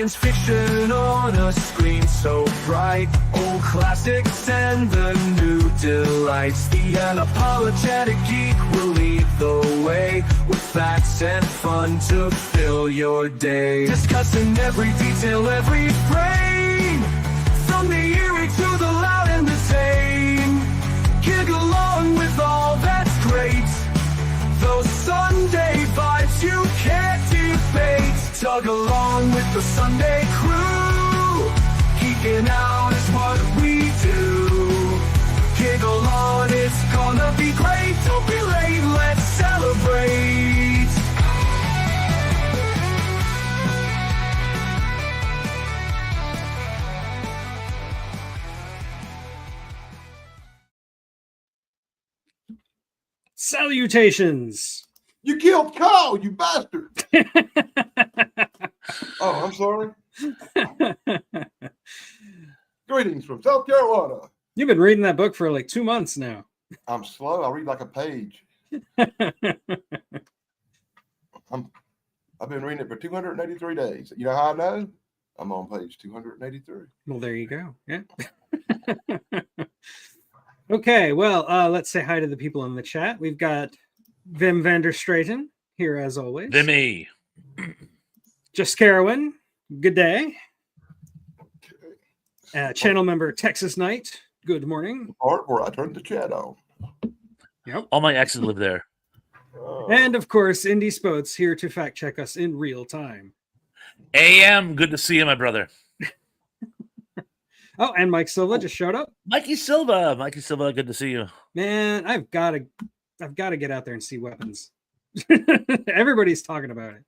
science fiction on a screen so bright. Old classics and the new delights. The Unapologetic Geek will lead the way, with facts and fun to fill your day. Discussing every detail, every frame, from the eerie to the loud and the tame. Gig along with all that's great, those Sunday vibes you can't debate. Tug along with the Sunday crew, geeking out is what we do. Giggle on, it's gonna be great. Don't be late, let's celebrate. Salutations! You killed Carl, you bastard! Oh, I'm sorry. Greetings from South Carolina. You've been reading that book for like 2 months now. I'm slow. I read like a page. I've been reading it for 283 days. You know how I know? I'm on page 283. Well, there you go. Yeah. Okay, well, let's say hi to the people in the chat. We've got Vim Vanderstraten here as always. Vimmy. Just Carowin, good day. Channel member Texas Knight, good morning. The part where I turned the chat on. Yep. All my exes live there. And of course, Indy Spoats here to fact check us in real time. AM, good to see you, my brother. Oh, and Mike Silva just showed up. Mikey Silva, good to see you. Man, I've got to get out there and see weapons. Everybody's talking about it.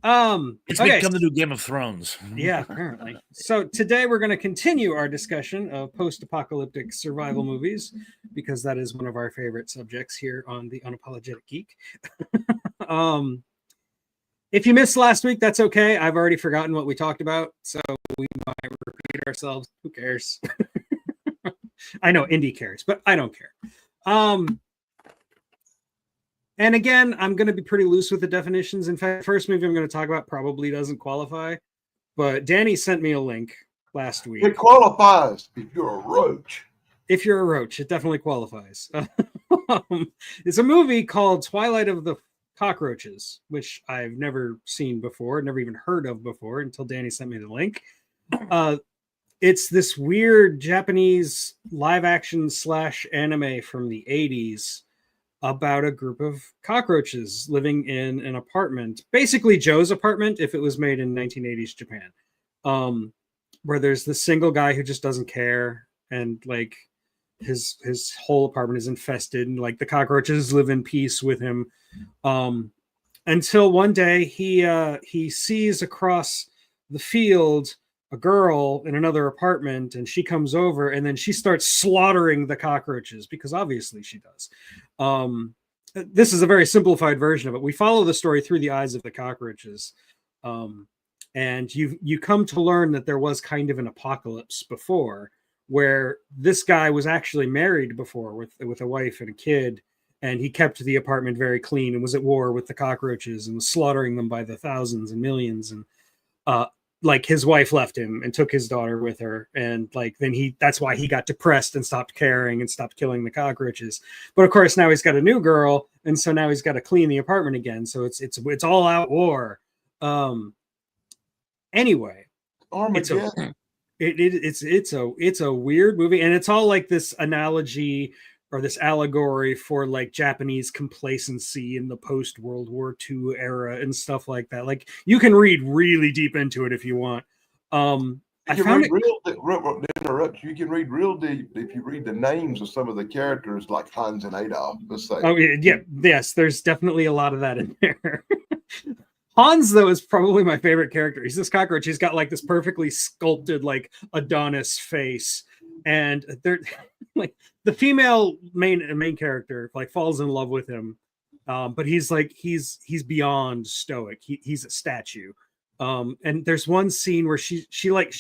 It's Okay. become the new Game of Thrones. Yeah, apparently. So today we're going to continue our discussion of post-apocalyptic survival movies, because that is one of our favorite subjects here on the Unapologetic Geek. If you missed last week, that's okay. I've already forgotten what we talked about, so we might repeat ourselves. Who cares? I know Indy cares, but I don't care. And again, I'm going to be pretty loose with the definitions. In fact, the first movie I'm going to talk about probably doesn't qualify, but Danny sent me a link last week. It qualifies if you're a roach. If you're a roach, it definitely qualifies. It's a movie called Twilight of the Cockroaches, which I've never seen before, never even heard of before until Danny sent me the link. It's this weird Japanese live action / anime from the 80s about a group of cockroaches living in an apartment, basically Joe's apartment if it was made in 1980s Japan, where there's this single guy who just doesn't care, and like his whole apartment is infested, and like the cockroaches live in peace with him, until one day he sees across the field a girl in another apartment, and she comes over, and then she starts slaughtering the cockroaches, because obviously she does. This is a very simplified version of it. We follow the story through the eyes of the cockroaches, and you come to learn that there was kind of an apocalypse before, where this guy was actually married before with a wife and a kid, and he kept the apartment very clean and was at war with the cockroaches and was slaughtering them by the thousands and millions. And like his wife left him and took his daughter with her, and like then that's why he got depressed and stopped caring and stopped killing the cockroaches. But of course now he's got a new girl, and so now he's got to clean the apartment again. So it's all out war. Anyway, Armageddon. It's a weird movie, and it's all like this analogy or this allegory for like Japanese complacency in the post World War II era and stuff like that. Like you can read really deep into it if you want. You can read real deep if you read the names of some of the characters, like Hans and Adolf. Let's say. Oh yeah, yes. There's definitely a lot of that in there. Hans, though, is probably my favorite character. He's this cockroach. He's got like this perfectly sculpted like Adonis face, and they're like the female main character like falls in love with him, but he's beyond stoic. He's a statue. And there's one scene where she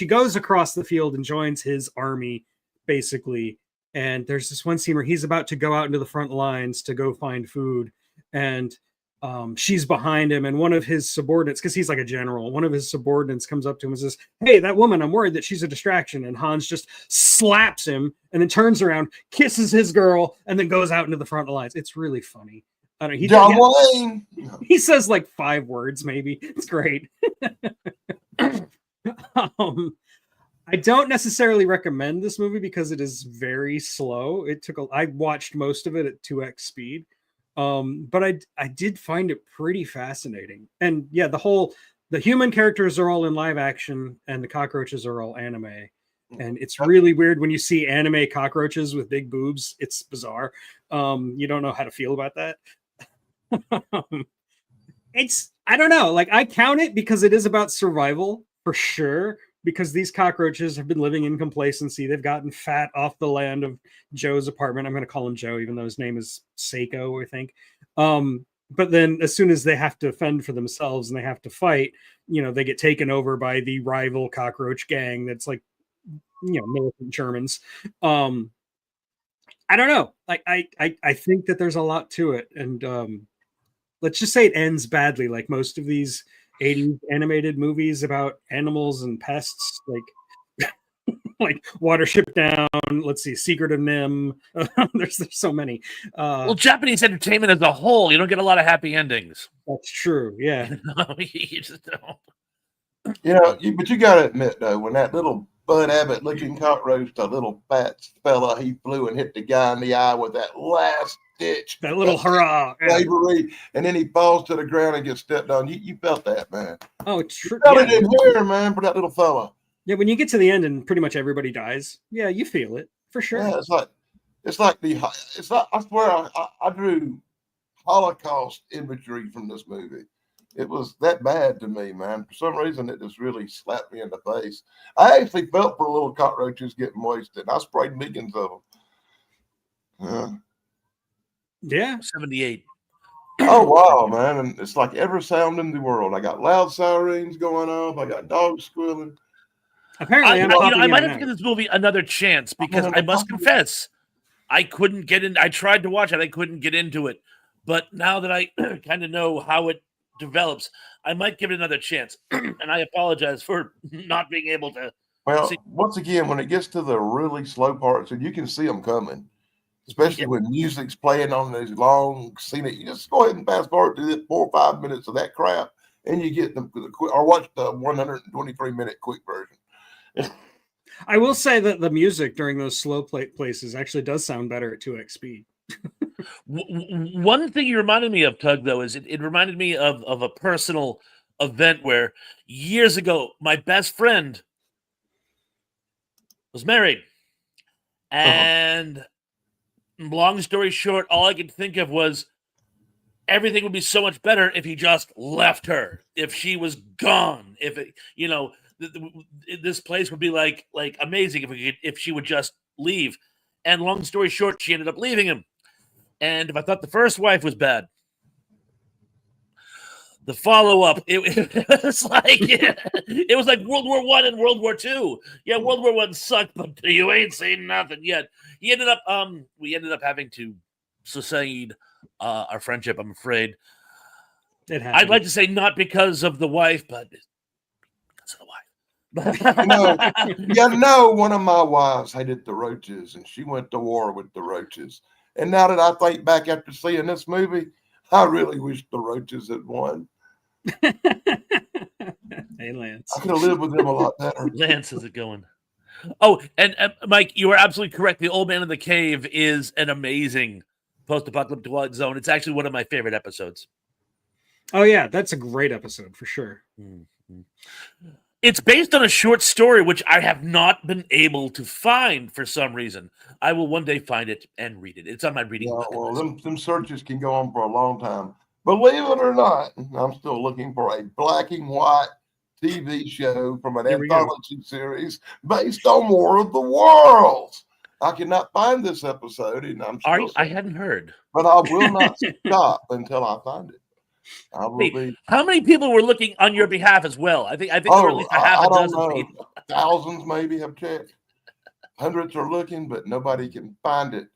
goes across the field and joins his army, basically. And there's this one scene where he's about to go out into the front lines to go find food, and she's behind him, and one of his subordinates, because he's like a general, one of his subordinates comes up to him and says, "Hey, that woman, I'm worried that she's a distraction." And Hans just slaps him and then turns around, kisses his girl, and then goes out into the front lines. It's really funny. I don't know. John Wayne. He says like 5 words, maybe. It's great. I don't necessarily recommend this movie because it is very slow. I watched most of it at 2x speed. But I did find it pretty fascinating. And yeah, the human characters are all in live action and the cockroaches are all anime. And it's really weird when you see anime cockroaches with big boobs. It's bizarre. You don't know how to feel about that. I don't know. Like, I count it because it is about survival for sure. Because these cockroaches have been living in complacency. They've gotten fat off the land of Joe's apartment. I'm going to call him Joe, even though his name is Seiko, I think. But then as soon as they have to fend for themselves and they have to fight, they get taken over by the rival cockroach gang that's like, militant Germans. I don't know. Like, I think that there's a lot to it. And let's just say it ends badly, like most of these 80s animated movies about animals and pests, like Watership Down. Let's see, Secret of Nim. There's so many. Well, Japanese entertainment as a whole, you don't get a lot of happy endings. That's true. Yeah. You just don't. But you got to admit though, when that little Bud Abbott looking cockroach, the little fat fella, he flew and hit the guy in the eye with that last ditch. That little hurrah. Slavery, and then he falls to the ground and gets stepped on. You felt that, man. Oh, true. You felt it in here, man, for that little fella. Yeah, when you get to the end and pretty much everybody dies, yeah, you feel it for sure. Yeah, it's like I swear I drew Holocaust imagery from this movie. It was that bad to me, man. For some reason, it just really slapped me in the face. I actually felt for little cockroaches getting wasted. I sprayed millions of them. Yeah. 78. Oh, wow, man. And it's like every sound in the world. I got loud sirens going off. I got dogs squealing. Apparently, I might have to give this movie another chance because I must confess, I couldn't get in. I tried to watch it. I couldn't get into it. But now that I kind of know how it develops, I might give it another chance. And I apologize for not being able to. Well, once again, when it gets to the really slow parts, and you can see them coming, especially when music's playing on those long scenic, you just go ahead and fast forward to the 4 or 5 minutes of that crap, and you get the quick, or watch the 123-minute quick version. I will say that the music during those slow places actually does sound better at 2x speed. One thing you reminded me of, Tug, though, is it reminded me of a personal event where years ago, my best friend was married. And long story short, all I could think of was everything would be so much better if he just left her, if she was gone, if it, this place would be like amazing if she would just leave. And long story short, she ended up leaving him. And if I thought the first wife was bad, the follow-up, it was like World War I and World War II. Yeah, World War I sucked, but you ain't seen nothing yet. We ended up having to succeed our friendship, I'm afraid. I'd like to say not because of the wife, but because of the wife. One of my wives hated the roaches, and she went to war with the roaches. And now that I think back after seeing this movie, I really wish the roaches had won. Hey, Lance. I could have lived with them a lot better. Lance, is it going? Oh, and Mike, you are absolutely correct. The Old Man in the Cave is an amazing post-apocalyptic Twilight Zone. It's actually one of my favorite episodes. Oh, yeah, that's a great episode for sure. Mm-hmm. It's based on a short story, which I have not been able to find for some reason. I will one day find it and read it. It's on my reading list. Well, them searches can go on for a long time. Believe it or not, I'm still looking for a black and white TV show from an anthology series based on War of the Worlds. I cannot find this episode, and I'm still I hadn't heard. But I will not stop until I find it. How many people were looking on your behalf as well? I think there were at least a half a dozen people. Thousands maybe have checked. Hundreds are looking, but nobody can find it.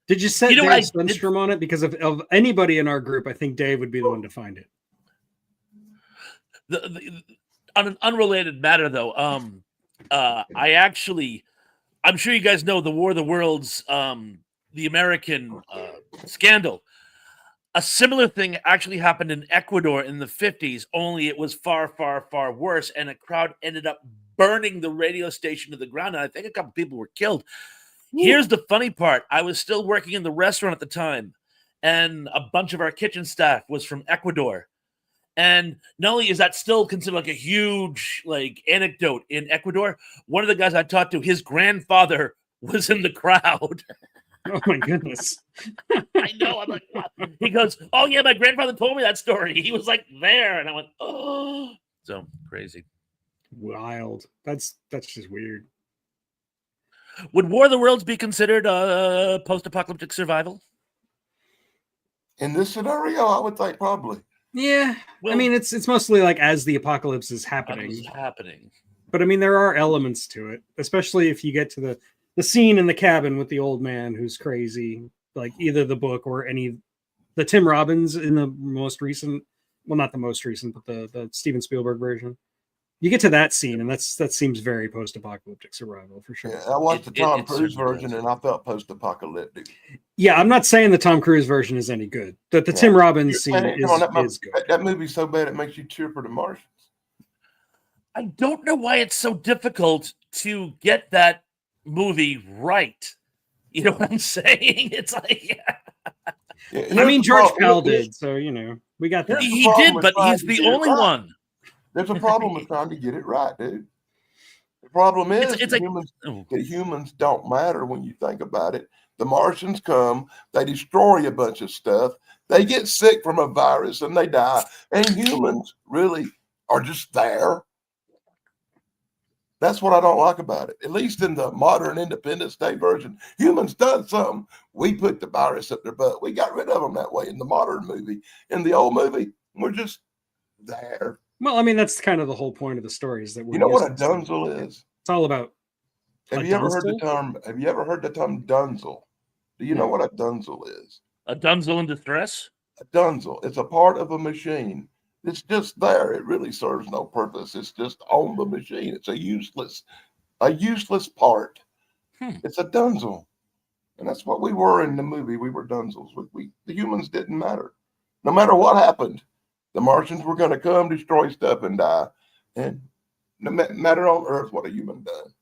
Did you set You know what Dave I did- Sundstrom on it? Because of anybody in our group, I think Dave would be the one to find it. On an unrelated matter, though, I'm sure you guys know the War of the Worlds, the American scandal. A similar thing actually happened in Ecuador in the 50s, only it was far, far, far worse. And a crowd ended up burning the radio station to the ground. And I think a couple people were killed. Here's the funny part. I was still working in the restaurant at the time, and a bunch of our kitchen staff was from Ecuador. And not only is that still considered like a huge like anecdote in Ecuador, one of the guys I talked to, his grandfather was in the crowd. Oh my goodness. I know. I'm like, what? He goes, oh yeah, my grandfather told me that story. He was like there, and I went, oh, so crazy. Wild. That's just weird. Would War of the Worlds be considered a post-apocalyptic survival? In this scenario, I would think probably. Yeah. Well, I mean, it's mostly like as the apocalypse is happening. But I mean, there are elements to it, especially if you get to the scene in the cabin with the old man who's crazy, like either the book or the Tim Robbins in the most recent, well, not the most recent, but the Steven Spielberg version. You get to that scene, and that seems very post-apocalyptic survival for sure. Yeah, I watched the Tom Cruise certainly version, does. and I felt post-apocalyptic. Yeah, I'm not saying the Tom Cruise version is any good. The Tim Robbins scene is good. That movie's so bad it makes you cheer for the Martians. I don't know why it's so difficult to get that movie right. You know what I'm saying? It's like, I mean, George Pell did, so we got that. he did, but he's the only one. There's a problem with trying to get it right, dude. The problem is It's that humans don't matter when you think about it. The Martians come, they destroy a bunch of stuff, they get sick from a virus and they die. And humans really are just there. That's what I don't like about it. At least in the modern Independence Day version, humans done something. We put the virus up their butt. We got rid of them that way in the modern movie. In the old movie, we're just there. Well, I mean, that's kind of the whole point of the story is that You know what a dunzel is? It's all about. Have you ever heard the term dunzel? Do you know what a dunzel is? A dunzel in distress? A dunzel. It's a part of a machine. It's just there. It really serves no purpose. It's just on the machine. It's a useless part. It's a dunzel. And that's what we were in the movie. We were dunzels. The humans didn't matter. No matter what happened, the Martians were going to come, destroy stuff, and die. And no matter on Earth what a human does.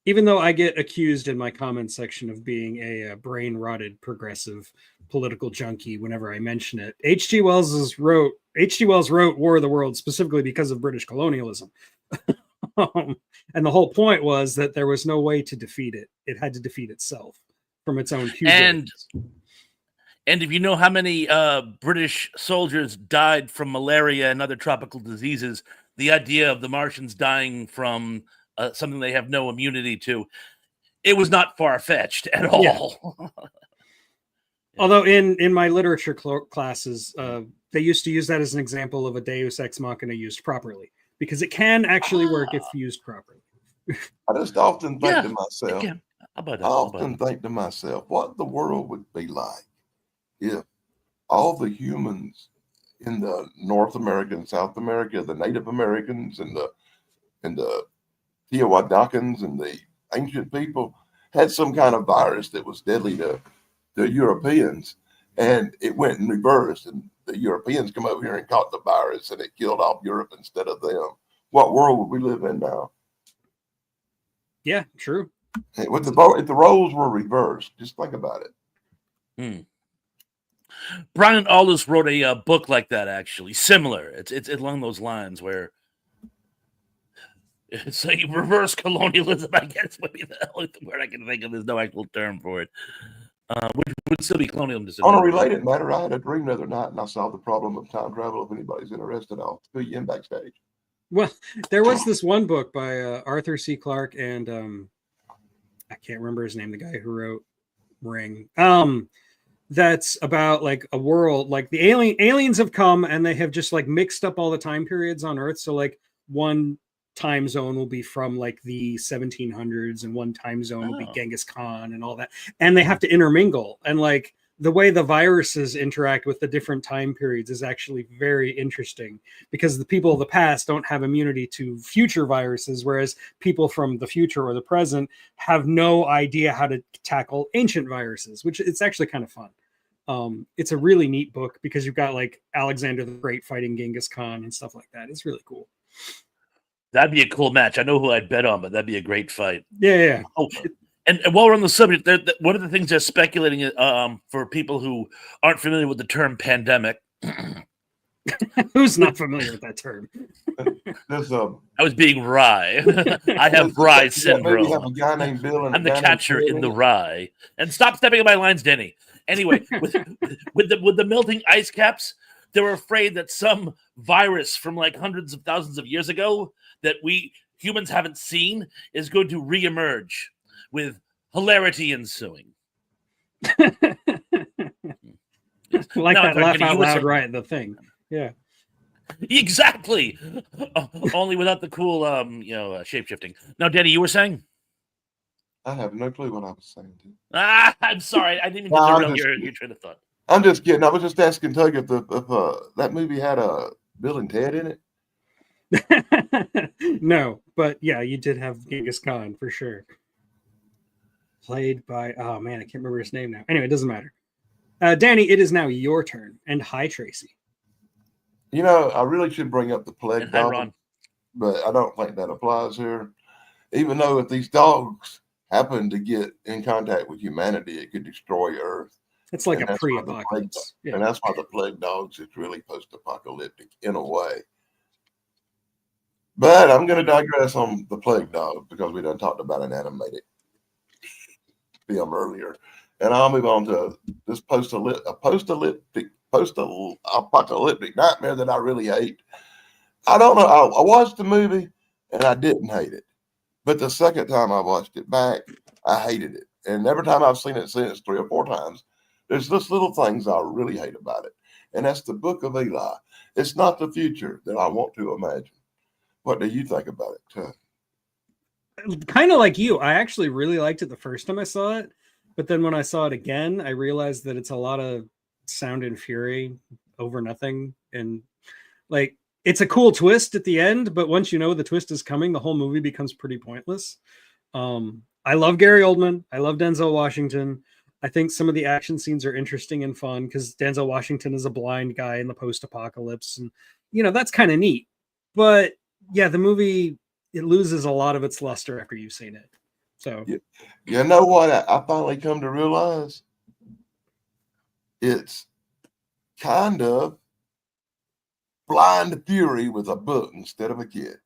Even though I get accused in my comment section of being a brain-rotted progressive political junkie whenever I mention it, H.G. Wells wrote War of the Worlds specifically because of British colonialism. And the whole point was that there was no way to defeat it. It had to defeat itself from its own hubris. And if you know how many British soldiers died from malaria and other tropical diseases, the idea of the Martians dying from something they have no immunity to, it was not far-fetched at all. Yeah. Although in my literature classes, they used to use that as an example of a Deus Ex Machina used properly, because it can actually work if used properly. I just often think to myself, think to myself, what the world would be like if all the humans in the North America and South America, the Native Americans and the Teotihuacans and the ancient people had some kind of virus that was deadly to the Europeans, and it went in reverse, and the Europeans come over here and caught the virus, and it killed off Europe instead of them. What world would we live in now? Yeah, true. If the roles were reversed, just think about it. Brian Aldiss wrote a book like that, actually, similar. It's along those lines where it's a reverse colonialism, I guess, would be the only word I can think of. There's no actual term for it. Which would still be colonialism. On a related matter, I had a dream the other night, and I solved the problem of time travel. If anybody's interested, I'll fill you in backstage. Well, there was this one book by Arthur C. Clarke and I can't remember his name, the guy who wrote Ring. That's about like a world, like the aliens have come and they have just like mixed up all the time periods on Earth. So like one time zone will be from like the 1700s, and one time zone will be Oh. Genghis Khan and all that. And they have to intermingle. And like the way the viruses interact with the different time periods is actually very interesting, because the people of the past don't have immunity to future viruses, whereas people from the future or the present have no idea how to tackle ancient viruses, which it's actually kind of fun. It's a really neat book because you've got like Alexander the Great fighting Genghis Khan and stuff like that. It's really cool. That'd be a cool match. I know who I'd bet on, but that'd be a great fight. Yeah. Oh, and while we're on the subject, one of the things they're speculating for people who aren't familiar with the term pandemic. Who's not familiar with that term? There's I was being wry. I have rye maybe syndrome. have a guy named Bill and I'm the catcher in the rye. And stop stepping on my lines, Denny. Anyway, with the melting ice caps, they were afraid that some virus from like hundreds of thousands of years ago that we humans haven't seen is going to reemerge, with hilarity ensuing. Like Now, that Denny, laugh you out were loud saying- right at the thing. Yeah. Exactly. Only without the cool, shape shifting. Now, Denny, you were saying? I have no clue what I was saying. Dude. I'm sorry. I didn't mean to No, I'm derail just- your train of thought. I'm just kidding. I was just asking Tug if that movie had Bill and Ted in it. No, but yeah, you did have Genghis Khan for sure. Played by, oh man, I can't remember his name now. Anyway, it doesn't matter. Danny, it is now your turn. And hi, Tracy. You know, I really should bring up the plague And hi, dog, Ron. but I don't think that applies here. Even though if these dogs happen to get in contact with humanity, it could destroy Earth. It's like And a that's why the pre-apocalypse. And Yeah. that's why the plague dogs is really post-apocalyptic in a way. But I'm going to digress on the plague dog because we done talked about an animated film earlier. And I'll move on to this post-apocalyptic nightmare that I really hate. I don't know. I watched the movie and I didn't hate it. But the second time I watched it back, I hated it. And every time I've seen it since, 3 or 4 times, there's just little things I really hate about it. And that's the Book of Eli. It's not the future that I want to imagine. What do you think about it, Chuck? Kind of like you. I actually really liked it the first time I saw it. But then when I saw it again, I realized that it's a lot of sound and fury over nothing. And like, it's a cool twist at the end, but once you know the twist is coming, the whole movie becomes pretty pointless. I love Gary Oldman. I love Denzel Washington. I think some of the action scenes are interesting and fun because Denzel Washington is a blind guy in the post-apocalypse. And, that's kind of neat. But yeah, the movie, it loses a lot of its luster after you've seen it. So You know what I finally come to realize? It's kind of Blind Fury with a book instead of a kid.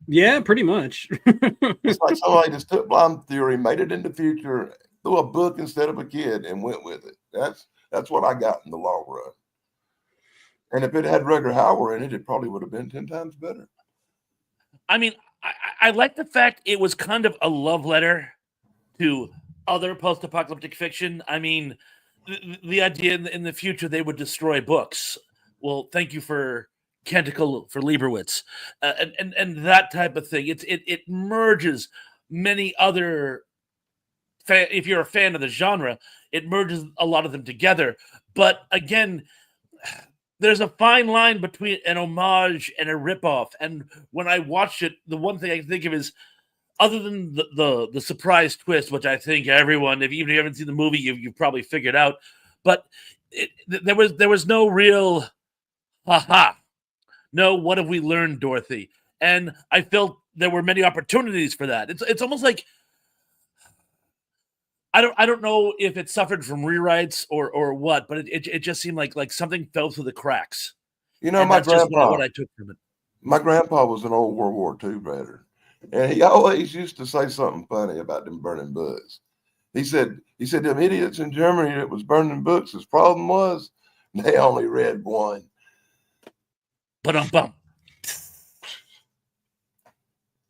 yeah, pretty much. It's like somebody just took Blind Fury, made it into future, threw a book instead of a kid, and went with it. That's what I got in the long run. And if it had Rutger Hauer in it, it probably would have been 10 times better. I mean, I like the fact it was kind of a love letter to other post-apocalyptic fiction. I mean, the idea in the future they would destroy books. Well, thank you for Canticle for Leibowitz, and that type of thing. It merges many other. If you're a fan of the genre, it merges a lot of them together. But again, there's a fine line between an homage and a ripoff. And when I watched it, the one thing I can think of is, other than the surprise twist, which I think everyone, even if you haven't seen the movie, you've probably figured out. But there was no real, no, what have we learned, Dorothy? And I felt there were many opportunities for that. It's almost like, I don't know if it suffered from rewrites or what, but it just seemed like something fell through the cracks. You know, And my that's just grandpa, what I took from it. my grandpa was an old World War II veteran, and he always used to say something funny about them burning books. He said them idiots in Germany that was burning books, his problem was they only read one. Ba-dum-bum.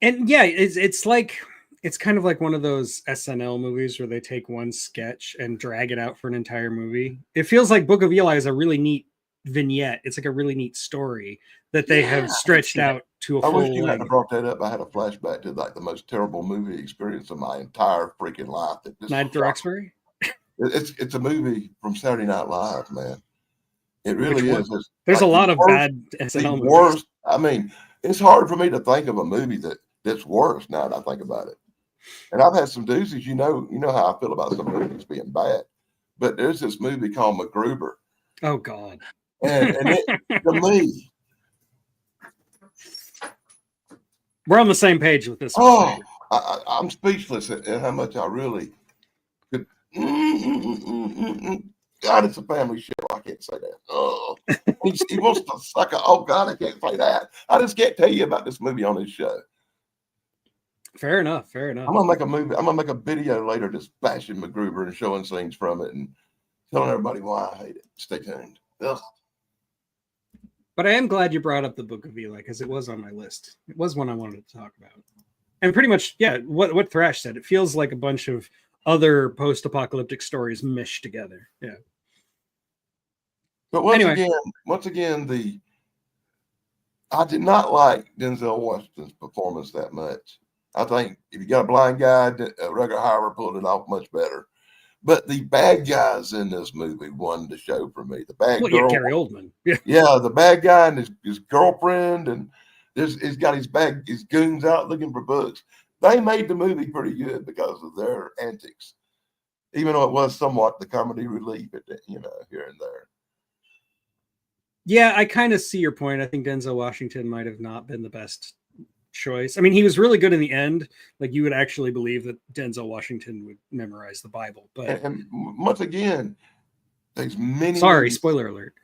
And yeah, it's kind of like one of those SNL movies where they take one sketch and drag it out for an entire movie. It feels like Book of Eli is a really neat vignette. It's like a really neat story that they have stretched out to a I full wish you hadn't length. brought that up. I had a flashback to like the most terrible movie experience of my entire freaking life. That just Night at the Roxbury? it's a movie from Saturday Night Live, man. It Which really one? is. It's There's like a lot of bad the SNL movies. worst. I mean, it's hard for me to think of a movie that's worse now that I think about it. And I've had some doozies. You know how I feel about some movies being bad. But there's this movie called MacGruber. Oh God. And it, to me, We're on the same page with this one. oh, I'm speechless at how much I really could. God, it's a family show. I can't say that. Oh, he wants to suck a. Oh God, I can't say that. I just can't tell you about this movie on this show. Fair enough. Fair enough. I'm gonna make a movie. I'm gonna make a video later just bashing MacGruber and showing scenes from it and telling everybody why I hate it. Stay tuned. Ugh. But I am glad you brought up the Book of Eli because it was on my list. It was one I wanted to talk about. And pretty much, yeah, what Thrash said. It feels like a bunch of other post-apocalyptic stories meshed together. Yeah. But once again, I did not like Denzel Washington's performance that much. I think if you got a blind guy, Rutger Hauer pulled it off much better. But the bad guys in this movie won the show for me. The bad girl, Gary Oldman. Yeah, the bad guy and his girlfriend, and he's got his goons out looking for books. They made the movie pretty good because of their antics, even though it was somewhat the comedy relief at here and there. Yeah, I kind of see your point. I think Denzel Washington might have not been the best choice. I mean, he was really good in the end. Like you would actually believe that Denzel Washington would memorize the Bible. But and once again, there's many. Sorry, spoiler alert.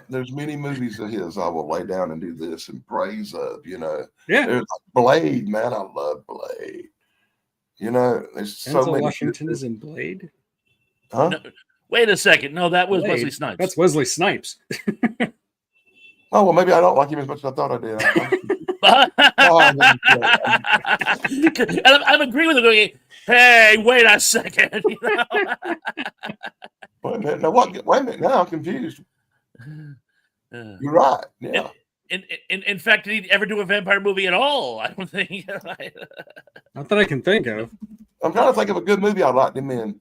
There's many movies of his I will lay down and do this in praise of. Yeah. There's Blade, man. I love Blade. There's so Denzel many. Washington is in Blade. Huh? No, wait a second. No, that was Blade. Wesley Snipes. That's Wesley Snipes. Oh well, maybe I don't like him as much as I thought I did. And I'm agreeing with him going, hey, wait a second. Wait a minute. Now what? Wait a minute. Now I'm confused. You're right. Yeah. In fact, did he ever do a vampire movie at all? I don't think. Not that I can think of. I'm trying to think of a good movie I liked him in.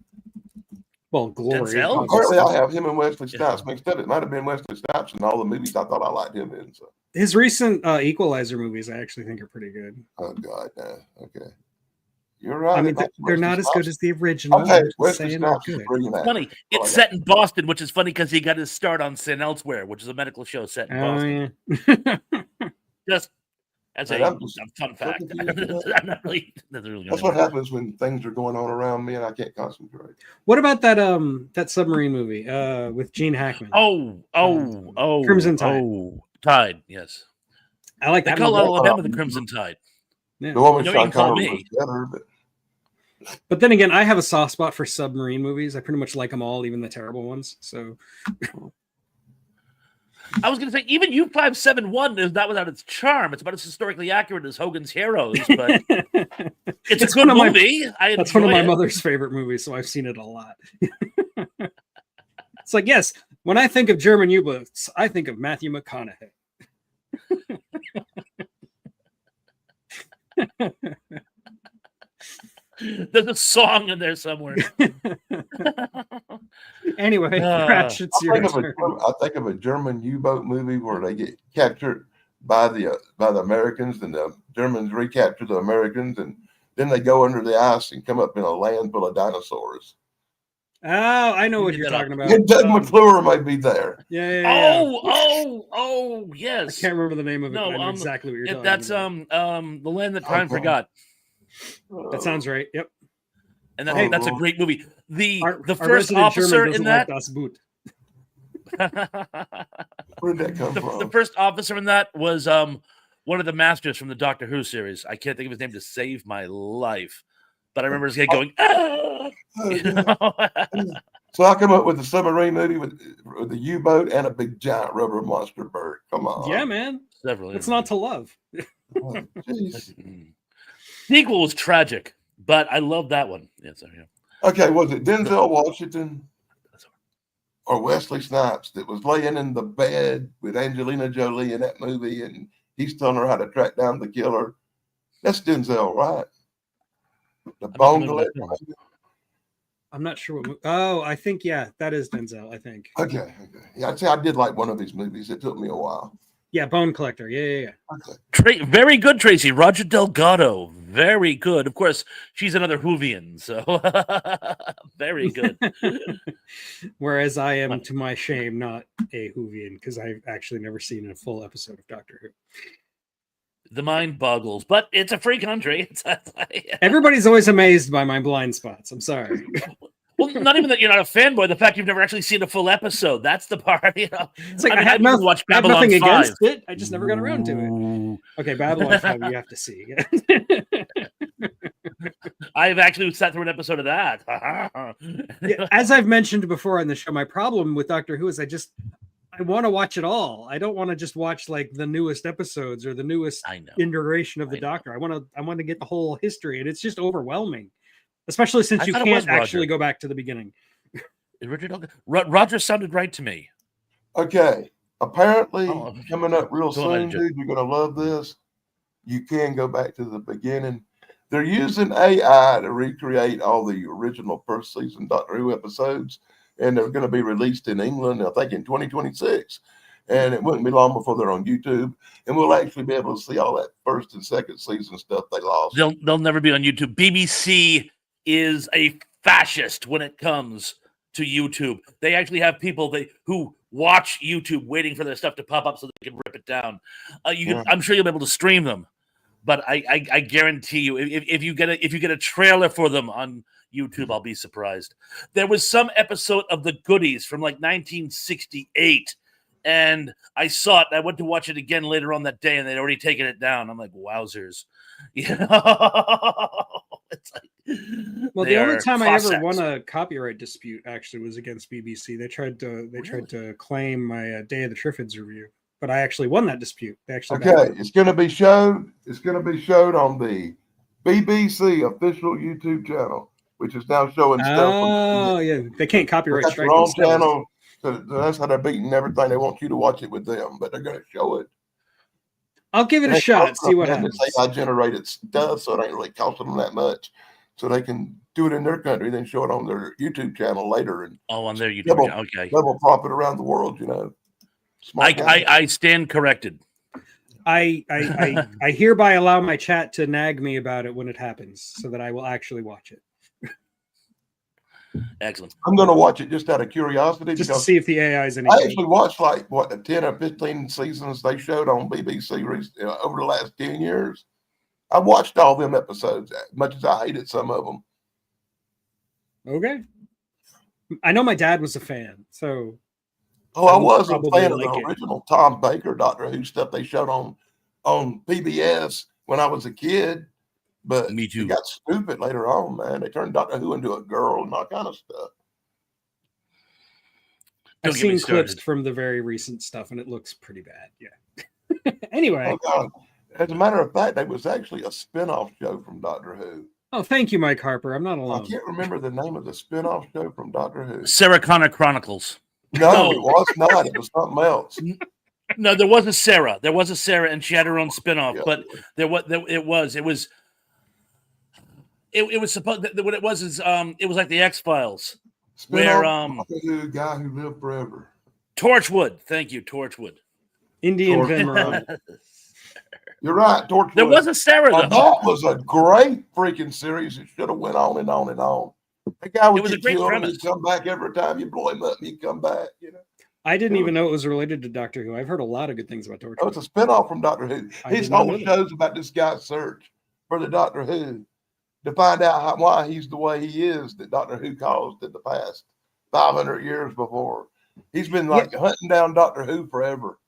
Well, Glory. Denzel? Currently, I have him and Wesley Snipes mixed up. It might have been Wesley Snipes in all the movies I thought I liked him in. So. His recent Equalizer movies, I actually think are pretty good. Oh God, no. Okay, you're right. I mean, they're not as good as the original. Okay, I'm Wesley saying they're Snipes is good. brilliant. Funny, it's set in Boston, which is funny because he got his start on Sin Elsewhere, which is a medical show set in Boston. Yeah. Just as a fun fact. I'm not really. That's what happens when things are going on around me and I can't concentrate. What about that submarine movie with Gene Hackman? Crimson Tide. Tide, yes. I like that. They call Alabama the Crimson Tide. Yeah. The one with You Sean can call Connery me. was better, But then again, I have a soft spot for submarine movies. I pretty much like them all, even the terrible ones. So I was going to say, even U-571 is not without its charm. It's about as historically accurate as Hogan's Heroes, but it's a good movie. That's one of my mother's favorite movies, so I've seen it a lot. It's like, yes, when I think of German U-boats, I think of Matthew McConaughey. There's a song in there somewhere. Anyway, Crash, it's your turn. I think of a German U-boat movie where they get captured by the Americans, and the Germans recapture the Americans, and then they go under the ice and come up in a land full of dinosaurs. Oh, I know what you're talking about. And Doug McClure may be there. Yeah. Oh, yes. I can't remember the name of it. But I know exactly what you're talking about. That's The Land That Time Forgot. That sounds right. Yep. And that's a great movie. The first resident officer German in that. Where did that come from? The first officer in that was one of the masters from the Doctor Who series. I can't think of his name to save my life, but I remember his head going. So I come up with a submarine movie with the U-boat and a big giant rubber monster bird. Come on. Yeah, man. Several. It's not to love. Oh, Sequel was tragic, but I love that one. Yeah, sorry. Okay, was it Denzel Washington? or Wesley Snipes that was laying in the bed with Angelina Jolie in that movie, and he's telling her how to track down the killer. That's Denzel, right? The Bone Collector. I'm not sure what. Oh, I think that is Denzel. I think. Okay. Yeah, I'd say I did like one of his movies. It took me a while. Yeah, Bone Collector. Yeah. Okay. Very good, Tracy. Roger Delgado. Very good. Of course, she's another Whovian, so very good. Whereas I am, to my shame, not a Whovian because I've actually never seen a full episode of Doctor Who. The mind boggles, but it's a free country. Everybody's always amazed by my blind spots. I'm sorry. Well, not even that you're not a fanboy. The fact you've never actually seen a full episode. That's the part, you know. It's like I mean, had watched Babylon nothing 5. against it. I just never got around to it. Okay, Babylon 5 you have to see. I've actually sat through an episode of that. Yeah, as I've mentioned before on the show, my problem with Doctor Who is I want to watch it all. I don't want to just watch like the newest episodes or the newest iteration of the Doctor. I want to get the whole history, and it's just overwhelming, especially since you can't actually go back to the beginning. Roger sounded right to me. Okay. Apparently, coming up real soon, dude, you're gonna love this. You can go back to the beginning. They're using AI to recreate all the original first season Doctor Who episodes, and they're going to be released in England, I think, in 2026. And it wouldn't be long before they're on YouTube, and we'll actually be able to see all that first and second season stuff they lost. They'll never be on YouTube. BBC is a fascist when it comes to YouTube. They actually have people who watch YouTube waiting for their stuff to pop up so they can rip it down. I'm sure you'll be able to stream them, but I guarantee you, if you get a trailer for them on YouTube, I'll be surprised. There was some episode of The Goodies from like 1968, and I saw it. I went to watch it again later on that day, and they'd already taken it down. I'm like, wowzers. You know? It's like, well, the only time I ever won a copyright dispute actually was against BBC. They tried to claim my Day of the Triffids review, but I actually won that dispute. It's going to be showed. It's going to be showed on the BBC official YouTube channel, which is now showing stuff. Oh, yeah. They can't copyright strike their own channel. So that's how they're beating everything. They want you to watch it with them, but they're going to show it. I'll give it a shot. See what happens. I generated stuff, so it ain't really costing them that much. So they can do it in their country, then show it on their YouTube channel later. And on their YouTube channel. Okay. Double profit around the world, you know. I stand corrected. I hereby allow my chat to nag me about it when it happens, so that I will actually watch it. Excellent. I'm going to watch it just out of curiosity. Just to see if the AI is any I actually watched the 10 or 15 seasons they showed on BBC over the last 10 years. I watched all them episodes, as much as I hated some of them. Okay. I know my dad was a fan, so. I was a fan of the original Tom Baker Doctor Who stuff they showed on PBS when I was a kid. But me too. It got stupid later on, man. They turned Doctor Who into a girl and all kind of stuff. I've seen clips from the very recent stuff, and it looks pretty bad. Yeah. Anyway. Oh, as a matter of fact, there was actually a spin-off show from Doctor Who. Oh, thank you, Mike Harper. I'm not alone. I can't remember the name of the spin-off show from Doctor Who. Sarah Connor Chronicles. No, it was not. It was something else. No, there was a Sarah. There was a Sarah, and she had her own spin-off. Yeah. But it was supposed that what it was is it was like the X-Files. Where the guy who lived forever. Torchwood. Thank you, Torchwood. Indian Veneron. You're right, Torchwood. There was a Sarah though. That was a great freaking series. It should have went on and on and on. The guy would get killed and he'd come back every time you blow him up and he'd come back, you know. I didn't even know it was related to Doctor Who. I've heard a lot of good things about Torchwood. Oh, it's a spinoff from Doctor Who. His whole show's about this guy's search for the Doctor Who to find out why he's the way he is that Doctor Who caused in the past 500 years before. He's been hunting down Doctor Who forever.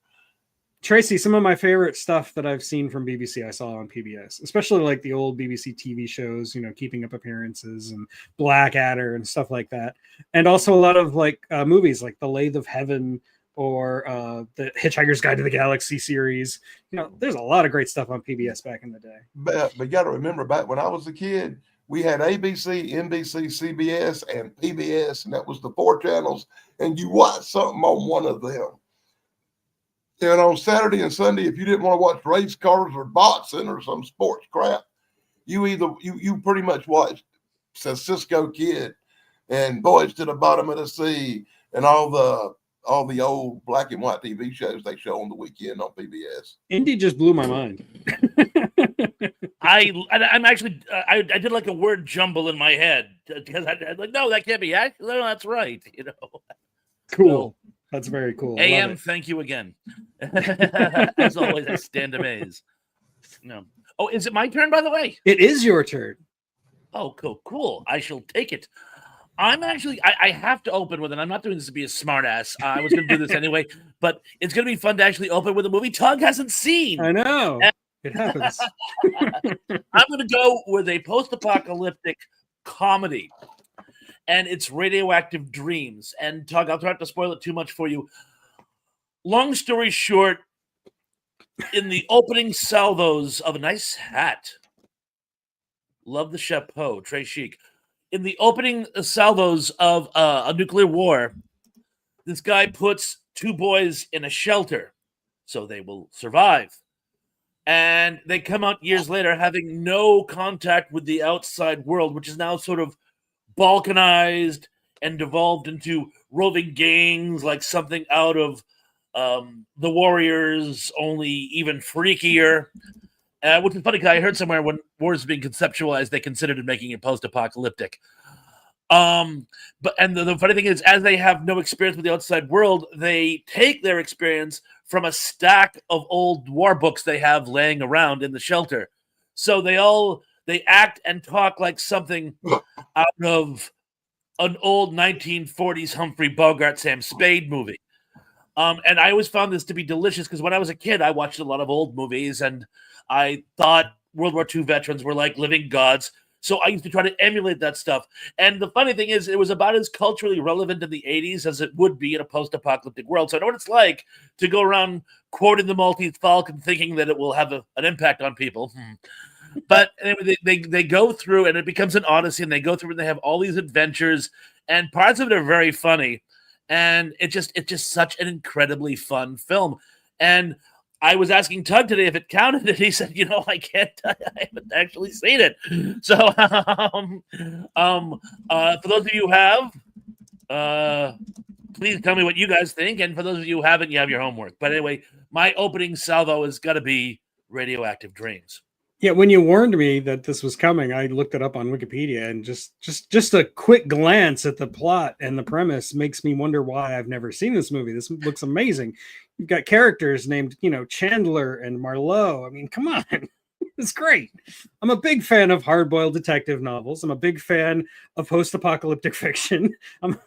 Tracy, some of my favorite stuff that I've seen from BBC I saw on PBS, especially like the old BBC TV shows, you know, Keeping Up Appearances and Blackadder and stuff like that. And also a lot of like movies like The Lathe of Heaven or the Hitchhiker's Guide to the Galaxy series. You know, there's a lot of great stuff on PBS back in the day. But you got to remember back when I was a kid, we had ABC, NBC, CBS, and PBS, and that was the 4 channels, and you watched something on one of them. And on Saturday and Sunday, if you didn't want to watch race cars or boxing or some sports crap, you pretty much watched Cisco Kid and Boys to the Bottom of the Sea and all the old black and white TV shows they show on the weekend on PBS. Indy just blew my mind. I'm actually I did like a word jumble in my head because I like, no, that can't be actually, no, that's right, you know. Cool. That's very cool. AM, thank you again. As always, I stand amazed. No. Oh, is it my turn, by the way? It is your turn. Oh, cool. I shall take it. I'm actually, I have to open with it. I'm not doing this to be a smartass. I was going to do this anyway, but it's going to be fun to actually open with a movie Tug hasn't seen. I know. It happens. I'm going to go with a post-apocalyptic comedy, and it's Radioactive Dreams. And Tug, I'll try not to spoil it too much for you. Long story short, in the opening salvos of a nice hat, love the chapeau, très chic. In the opening salvos of a nuclear war, this guy puts 2 boys in a shelter so they will survive. And they come out years later having no contact with the outside world, which is now sort of balkanized and devolved into roving gangs, like something out of The Warriors, only even freakier. Which is funny because I heard somewhere when war is being conceptualized, they considered making it post-apocalyptic. But the funny thing is, as they have no experience with the outside world, they take their experience from a stack of old war books they have laying around in the shelter. So they act and talk like something out of an old 1940s Humphrey Bogart, Sam Spade movie. And I always found this to be delicious because when I was a kid, I watched a lot of old movies and I thought World War II veterans were like living gods. So I used to try to emulate that stuff. And the funny thing is, it was about as culturally relevant in the 80s as it would be in a post-apocalyptic world. So I know what it's like to go around quoting the Maltese Falcon thinking that it will have an impact on people. But anyway, they go through and it becomes an odyssey, and they go through and they have all these adventures, and parts of it are very funny. And it's just such an incredibly fun film. And I was asking Tug today if it counted, and he said, I can't tell you, I haven't actually seen it. So for those of you who have, please tell me what you guys think. And for those of you who haven't, you have your homework. But anyway, my opening salvo is got to be Radioactive Dreams. Yeah, when you warned me that this was coming, I looked it up on Wikipedia, and just a quick glance at the plot and the premise makes me wonder why I've never seen this movie. This looks amazing. You've got characters named, Chandler and Marlowe. I mean, come on. It's great. I'm a big fan of hard-boiled detective novels. I'm a big fan of post-apocalyptic fiction. I'm,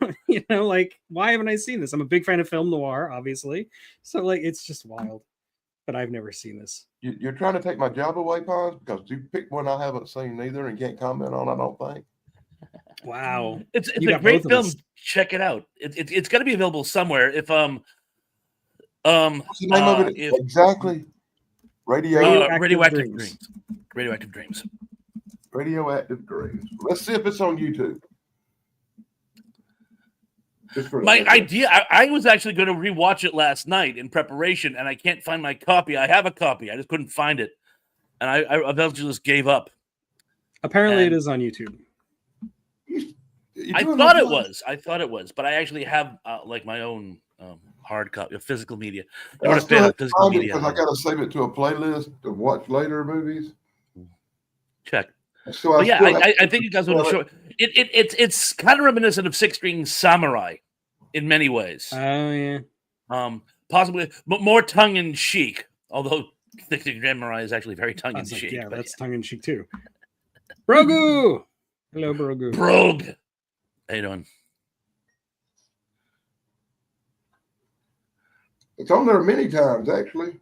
why haven't I seen this? I'm a big fan of film noir, obviously. So, it's just wild. But I've never seen this. You're trying to take my job away, Pons, because you picked one I haven't seen either and can't comment on, I don't think. Wow. It's a great film. Check it out. It's got to be available somewhere. If what's the name of it exactly? Radioactive Dreams. Radioactive Dreams. Radioactive Dreams. Let's see if it's on YouTube. My idea, I was actually going to rewatch it last night in preparation, and I can't find my copy. I have a copy. I just couldn't find it. And I eventually just gave up. Apparently it is on YouTube. I thought it was, but I actually have my own hard copy of physical media. I still have to find it because I got to save it to a playlist to watch later movies. Check. So I think you guys will show it. It's kind of reminiscent of Six String Samurai in many ways. Oh yeah. Possibly, but more tongue in cheek. Although Six String Samurai is actually very tongue in cheek. Yeah, that's tongue in cheek too. Brogu. Hello, Brogu. Brogue. How you doing? It's on there many times, actually.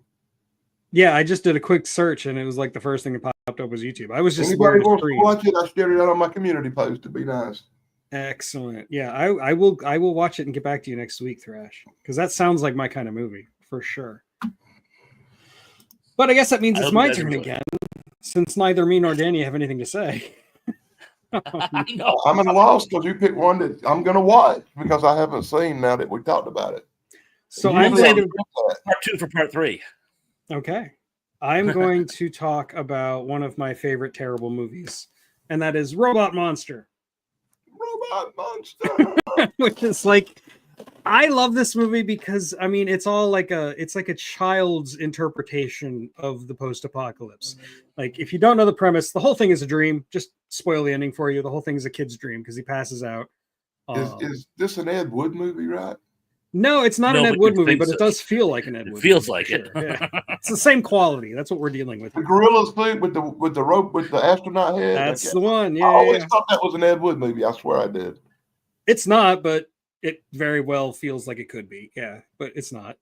Yeah, I just did a quick search, and it was like the first thing that popped up was YouTube. I was just anybody wants to watch it, I shared it out on my community post to be nice. Excellent. Yeah, I will watch it and get back to you next week, Thrash, because that sounds like my kind of movie for sure. But I guess that means it's my turn again, since neither me nor Danny have anything to say. I know. I'm at a loss because you picked one that I'm going to watch because I haven't seen now that we talked about it. So Usually I'm I going to forget that. Part 2 for part 3. okay. I'm going to talk about one of my favorite terrible movies, and that is Robot Monster. Robot Monster. Which is like, I love this movie because I mean it's like a child's interpretation of the post-apocalypse. Like if you don't know the premise, the whole thing is a dream. Just spoil the ending for you. The whole thing is a kid's dream because he passes out. Is this an Ed Wood movie, right? No, it's not No, an Ed but Wood you'd movie, think but so. it does feel like an Ed It Wood feels movie, like for it. sure. Yeah. It's the same quality. That's what we're dealing with The here. gorilla suit with the rope with the astronaut head. That's Okay. the one. I Yeah, always yeah. thought that was an Ed Wood movie. I swear I did. It's not, but it very well feels like it could be. Yeah, but it's not.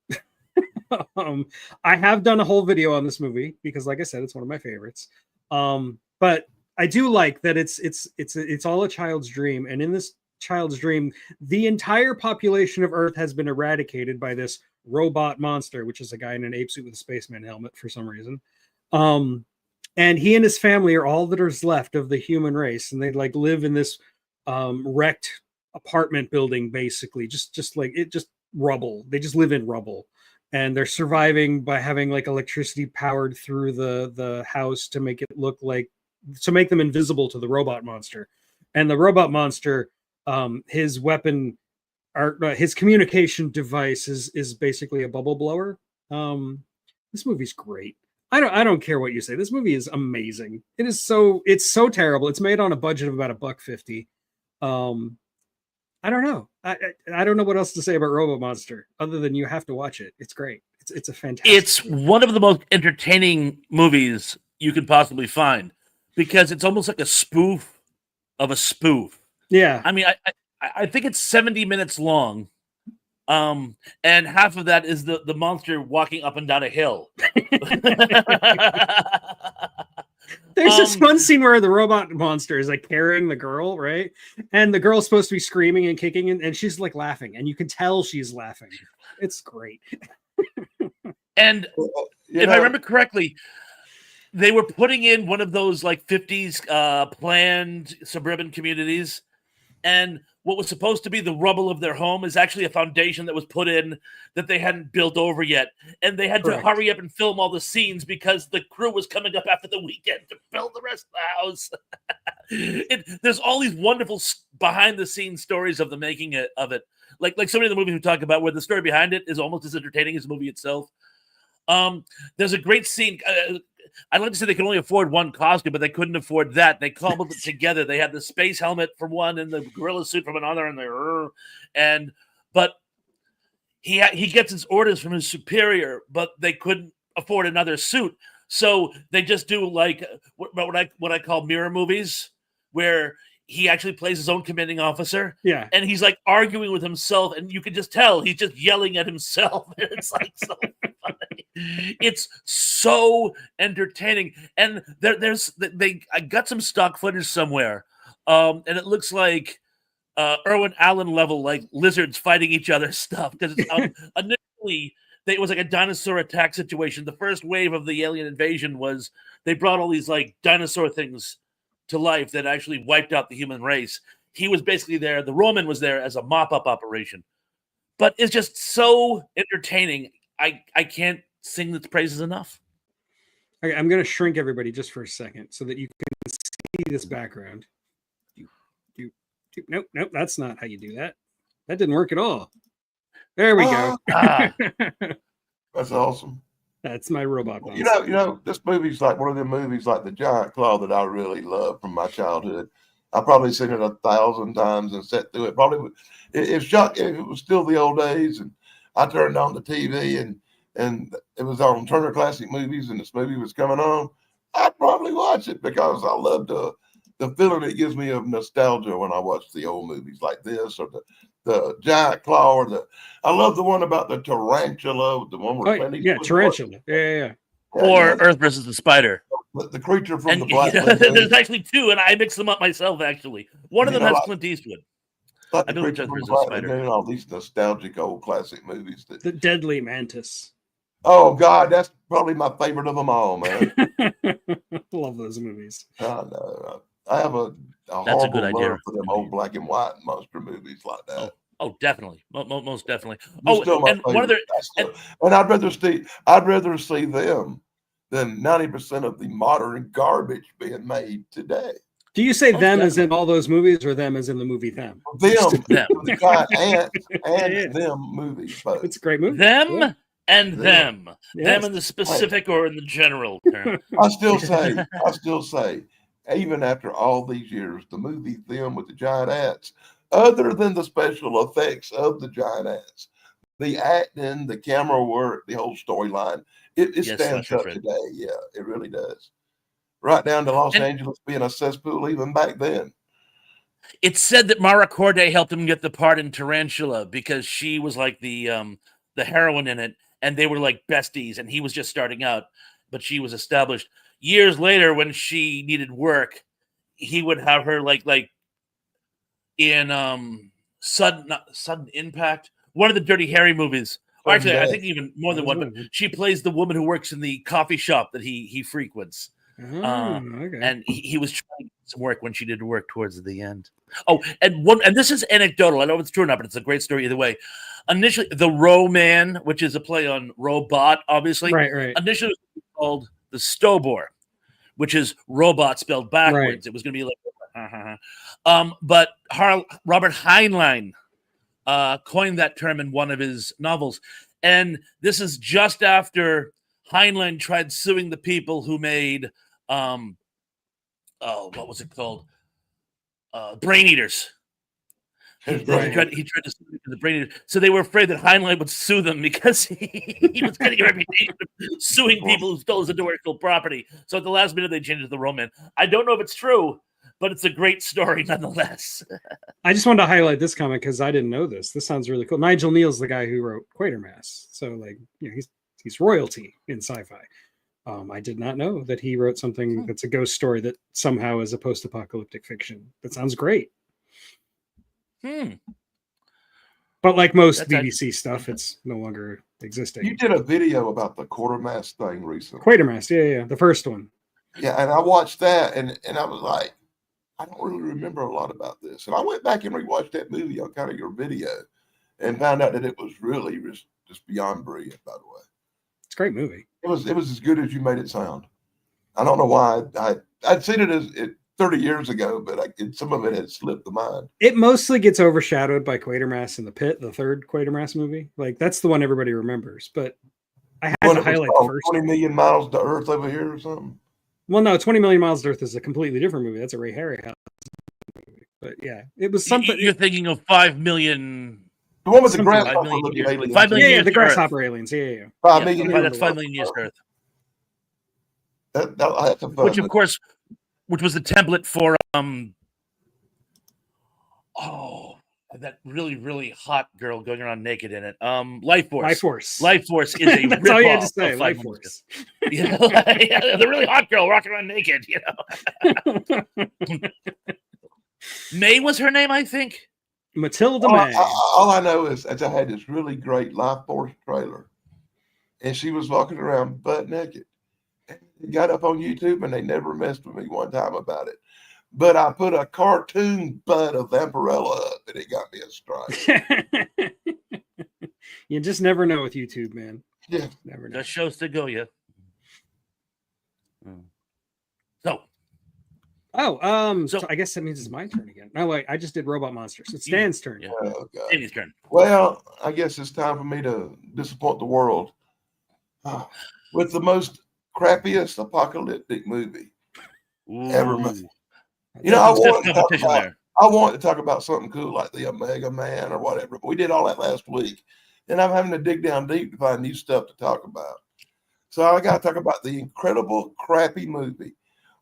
I have done a whole video on this movie because, like I said, it's one of my favorites. But I do like that it's all a child's dream, and in this child's dream, the entire population of Earth has been eradicated by this robot monster, which is a guy in an ape suit with a spaceman helmet for some reason. And he and his family are all that is left of the human race, and they like live in this wrecked apartment building, basically, just like it, just rubble. They just live in rubble, and they're surviving by having like electricity powered through the house to make it look like, to make them invisible to the robot monster. And the robot monster, his weapon, or his communication device is basically a bubble blower. This movie's great. I don't care what you say. This movie is amazing. It's so terrible. It's made on a budget of about $1.50. I don't know. I don't know what else to say about Robot Monster other than you have to watch it. It's great. It's a fantastic. It's one of the most entertaining movies you can possibly find because it's almost like a spoof of a spoof. Yeah. I mean, I think it's 70 minutes long. And half of that is the monster walking up and down a hill. There's this one scene where the robot monster is like carrying the girl, right? And the girl's supposed to be screaming and kicking, and she's like laughing, and you can tell she's laughing. It's great. And if I remember correctly, they were putting in one of those like 50s planned suburban communities, and what was supposed to be the rubble of their home is actually a foundation that was put in that they hadn't built over yet. And they had to hurry up and film all the scenes because the crew was coming up after the weekend to build the rest of the house. There's all these wonderful behind the scenes stories of the making of it. Like so many of the movies we talk about where the story behind it is almost as entertaining as the movie itself. There's a great scene. I'd like to say they could only afford one costume, but they couldn't afford that. They cobbled it together. They had the space helmet from one and the gorilla suit from another, but he gets his orders from his superior, but they couldn't afford another suit, so they just do like what I call mirror movies, where he actually plays his own commanding officer. Yeah, and he's like arguing with himself, and you can just tell he's just yelling at himself. It's like so funny. It's so entertaining, and I got some stock footage somewhere, and it looks like Irwin Allen level, like lizards fighting each other stuff, because initially it was like a dinosaur attack situation. The first wave of the alien invasion was they brought all these like dinosaur things to life that actually wiped out the human race. He was basically there. The Roman was there as a mop-up operation, but it's just so entertaining. I can't sing its praises enough. Okay, I'm going to shrink everybody just for a second so that you can see this background. Nope, that's not how you do that. That didn't work at all. There we go. That's awesome. That's my robot. You know, this movie's like one of them movies like The Giant Claw that I really love from my childhood. I've probably seen it 1,000 times and sat through it. Probably, it's shocking. It was still the old days, and I turned on the TV and it was on Turner Classic Movies, and this movie was coming on. I'd probably watch it because I love the feeling it gives me of nostalgia when I watch the old movies like this, or the Giant Claw, or I love the one about the tarantula, the one where tarantula, yeah. Or Earth versus the Spider. The creature from the Black Lagoon. There's actually two, and I mix them up myself. Actually, one of them has Clint Eastwood. Like the creature from the Black Lagoon, all these nostalgic old classic movies. The Deadly Mantis. Oh God, that's probably my favorite of them all, man. Love those movies. I know. I have a That's a horrible good idea. love for them old black and white monster movies like that. Oh, definitely, most definitely. They're Oh, still my and one favorite. other, And I'd rather see them than 90% of the modern garbage being made today. Do you say Most them as definitely. in all those movies, or them as in the movie them? Them, Them. the giant ants and Yeah. them movies both. It's a great movie. them Yeah. and Them. them, Yes. them in the specific or in the general term. I still say, even after all these years, the movie Them with the giant ants, other than the special effects of the giant ants, the acting, the camera work, the whole storyline, it Yes, stands Slasher up Fred. today. Yeah, it really does. Right down to Los And- Angeles being a cesspool even back then. It's said that Mara Corday helped him get the part in Tarantula because she was like the heroine in it, and they were like besties, and he was just starting out, but she was established. Years later, when she needed work, he would have her like in sudden Impact, one of the Dirty Harry movies. Or actually, I think even more than one. But she plays the woman who works in the coffee shop that he frequents. Okay. And he was trying to get some work when she did work towards the end. Oh, and this is anecdotal. I don't know if it's true or not, but it's a great story either way. Initially, the Man, which is a play on robot, obviously. Right. Initially, it was called the Stobor, which is robot spelled backwards. Right. It was going to be like, but Robert Heinlein coined that term in one of his novels, and this is just after Heinlein tried suing the people who made what was it called? Brain Eaters. He tried to sue the Brain Eaters. So they were afraid that Heinlein would sue them because he was getting a reputation of suing people who stole his intellectual property. So at the last minute, they changed it to the Roman. I don't know if it's true, but it's a great story nonetheless. I just wanted to highlight this comic because I didn't know this. This sounds really cool. Nigel Neal's the guy who wrote Quatermass, so like, you know, he's royalty in sci-fi. I did not know that he wrote something that's a ghost story that somehow is a post-apocalyptic fiction. That sounds great. But like most BBC stuff, it's no longer existing. You did a video about the Quatermass thing recently. Quatermass, yeah, the first one. Yeah, and I watched that, and I was like, I don't really remember a lot about this. And I went back and rewatched that movie on kind of your video and found out that it was really just beyond brilliant, by the way. It's a great movie. It was as good as you made it sound. I don't know why. I'd seen it 30 years ago, but some of it had slipped the mind. It mostly gets overshadowed by Quatermass in the Pit, the third Quatermass movie. Like, that's the one everybody remembers. But I had to highlight the first 20 million miles to Earth over here or something. Well, no, 20 Million Miles to Earth is a completely different movie. That's a Ray Harryhausen movie. But yeah, it was something. You're thinking of 5 million. The one with the grasshopper looking aliens. 5 million years the to grasshopper Earth. aliens. Yeah. 5 million years. That's 5 million years to Earth. That's a fun Which, of course, which was the template for that really, really hot girl going around naked in it. Life Force. Life Force is a That's all you had to ripoff say. of Life 5 Force. Yeah, the really hot girl walking around naked, you know. May was her name, I think. Matilda May. All I know is that I had this really great Life Force trailer, and she was walking around butt naked. It got up on YouTube, and they never messed with me one time about it. But I put a cartoon butt of Vampirella up, and it got me a strike. You just never know with YouTube, man. Yeah, never know. The show's to go, yeah. So I guess that means it's my turn again. No, wait, I just did Robot Monsters. It's Stan's turn. Yeah. Oh, God. Amy's turn. Well, I guess it's time for me to disappoint the world with the most crappiest apocalyptic movie ever made. You know, I want to talk about something cool like the Omega Man or whatever, but we did all that last week, and I'm having to dig down deep to find new stuff to talk about. So I got to talk about the incredible crappy movie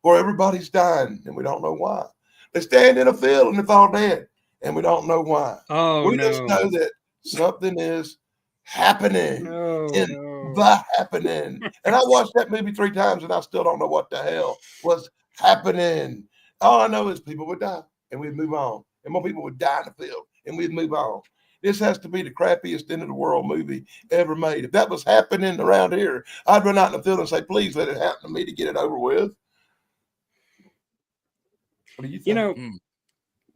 where everybody's dying and we don't know why. They stand in a field and it's all dead, and we don't know why. We just know that something is happening the happening. And I watched that movie 3 times and I still don't know what the hell was happening. All I know is people would die and we'd move on, and more people would die in the field and we'd move on. This has to be the crappiest end of the world movie ever made. If that was happening around here, I'd run out in the field and say, please let it happen to me to get it over with. What do you think? You know,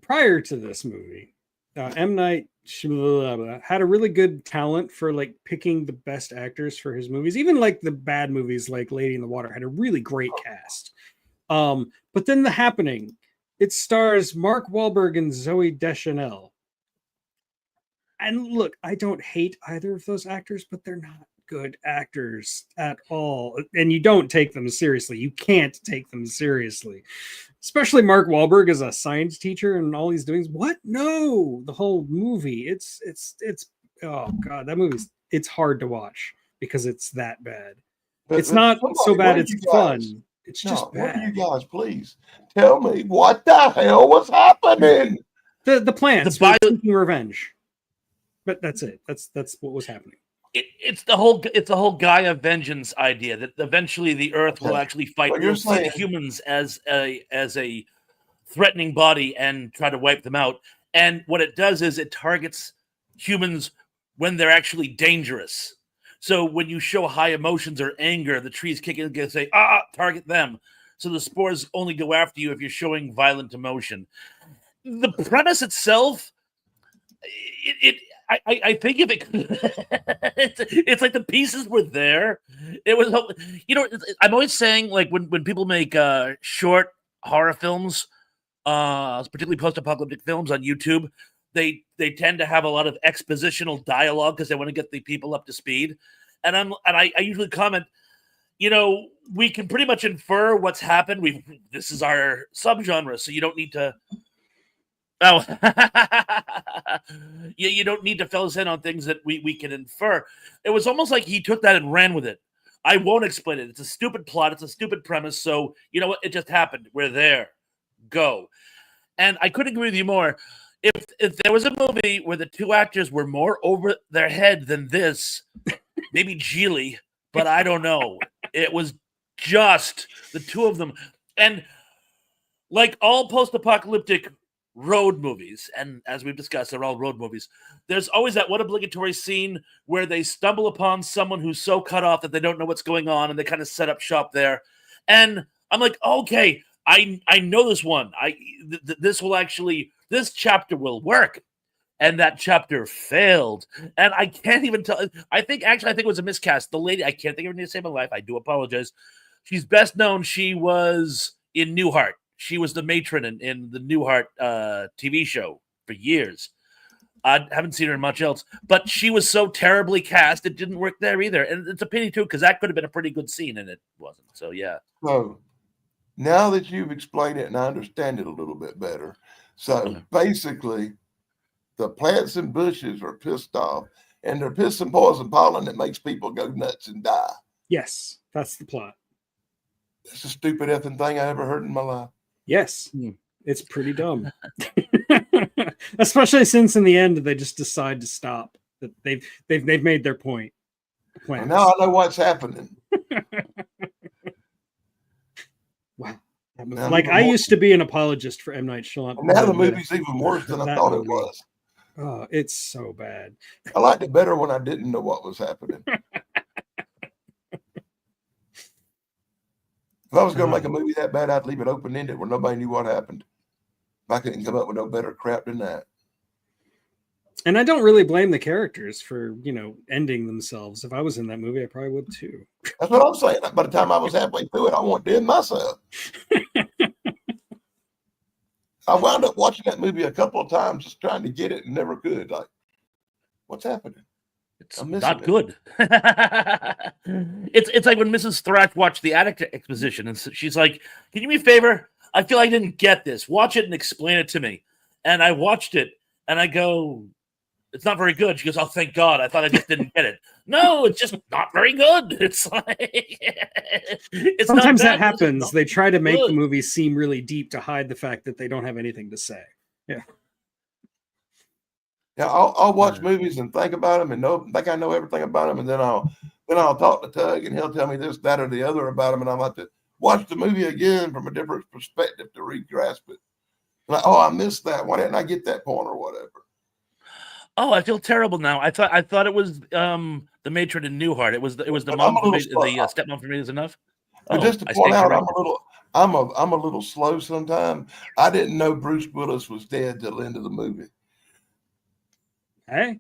prior to this movie, M. Night Shyamalan had a really good talent for like picking the best actors for his movies. Even like the bad movies like Lady in the Water had a really great cast. But then The Happening, it stars Mark Wahlberg and Zooey Deschanel. And look, I don't hate either of those actors, but they're not good actors at all. And you don't take them seriously. You can't take them seriously. Especially Mark Wahlberg as a science teacher and all he's doing is what? No, the whole movie. It's oh god, that movie's it's hard to watch because it's that bad. It's not so bad it's fun. It's just bad. What are you guys, please tell me what the hell was happening? The plants were seeking revenge. But that's it. That's what was happening. It's the whole Gaia vengeance idea that eventually the Earth will actually fight. We'll see the humans as a threatening body and try to wipe them out. And what it does is it targets humans when they're actually dangerous. So when you show high emotions or anger, the trees kick in and say, target them. So the spores only go after you if you're showing violent emotion. The premise itself, I think if it, it's like the pieces were there. It was, I'm always saying like when people make short horror films, particularly post-apocalyptic films on YouTube, they tend to have a lot of expositional dialogue because they want to get the people up to speed. And I usually comment, we can pretty much infer what's happened. This is our subgenre, so you don't need to. Oh, you don't need to fill us in on things that we can infer. It was almost like he took that and ran with it. I won't explain it. It's a stupid plot. It's a stupid premise. So you know what? It just happened. We're there. Go. And I couldn't agree with you more. If there was a movie where the two actors were more over their head than this, maybe Geely, but I don't know. It was just the two of them. And like all post-apocalyptic road movies, and as we've discussed, they're all road movies, there's always that one obligatory scene where they stumble upon someone who's so cut off that they don't know what's going on, and they kind of set up shop there. And I'm like, okay, I know this one. This chapter will work. And that chapter failed. And I can't even tell. I think it was a miscast. The lady, I can't think of her name to save my life. I do apologize. She's best known. She was in Newhart. She was the matron in the Newhart TV show for years. I haven't seen her in much else. But she was so terribly cast, it didn't work there either. And it's a pity, too, because that could have been a pretty good scene, and it wasn't. So, yeah. So, now that you've explained it and I understand it a little bit better, so basically, the plants and bushes are pissed off, and they're pissing poison pollen that makes people go nuts and die. Yes, that's the plot. That's the stupid effing thing I ever heard in my life. Yes, it's pretty dumb. Especially since in the end they just decide to stop. That they've made their point. Well, now I know what's happening. Wow. Like I used to be an apologist for M. Night Shyamalan. Now the movie's even worse than I thought it was. Oh, it's so bad. I liked it better when I didn't know what was happening. If I was going to make a movie that bad, I'd leave it open-ended where nobody knew what happened. I couldn't come up with no better crap than that. And I don't really blame the characters for, ending themselves. If I was in that movie, I probably would too. That's what I'm saying. By the time I was halfway through it, I wanted to end myself. I wound up watching that movie a couple of times, just trying to get it and never could. Like, what's happening? It's not good. It's like when Mrs. Thrash watched the Attic Exposition, and she's like, "Can you do me a favor? I feel like I didn't get this. Watch it and explain it to me." And I watched it, and I go, "It's not very good." She goes, "Oh, thank God! I thought I just didn't get it." No, it's just not very good. It's like sometimes that happens. They try to make the movie seem really deep to hide the fact that they don't have anything to say. Yeah. Yeah, I'll watch movies and think about them and think I know everything about them, and then I'll talk to Tug and he'll tell me this, that, or the other about them, and I'll have to watch the movie again from a different perspective to re-grasp it. Like, oh, I missed that. Why didn't I get that point or whatever? Oh, I feel terrible now. I thought it was the matron in Newhart. It was the mom. The stepmom for me is enough. But just to point out, I'm a little slow sometimes. I didn't know Bruce Willis was dead till the end of the movie. Hey,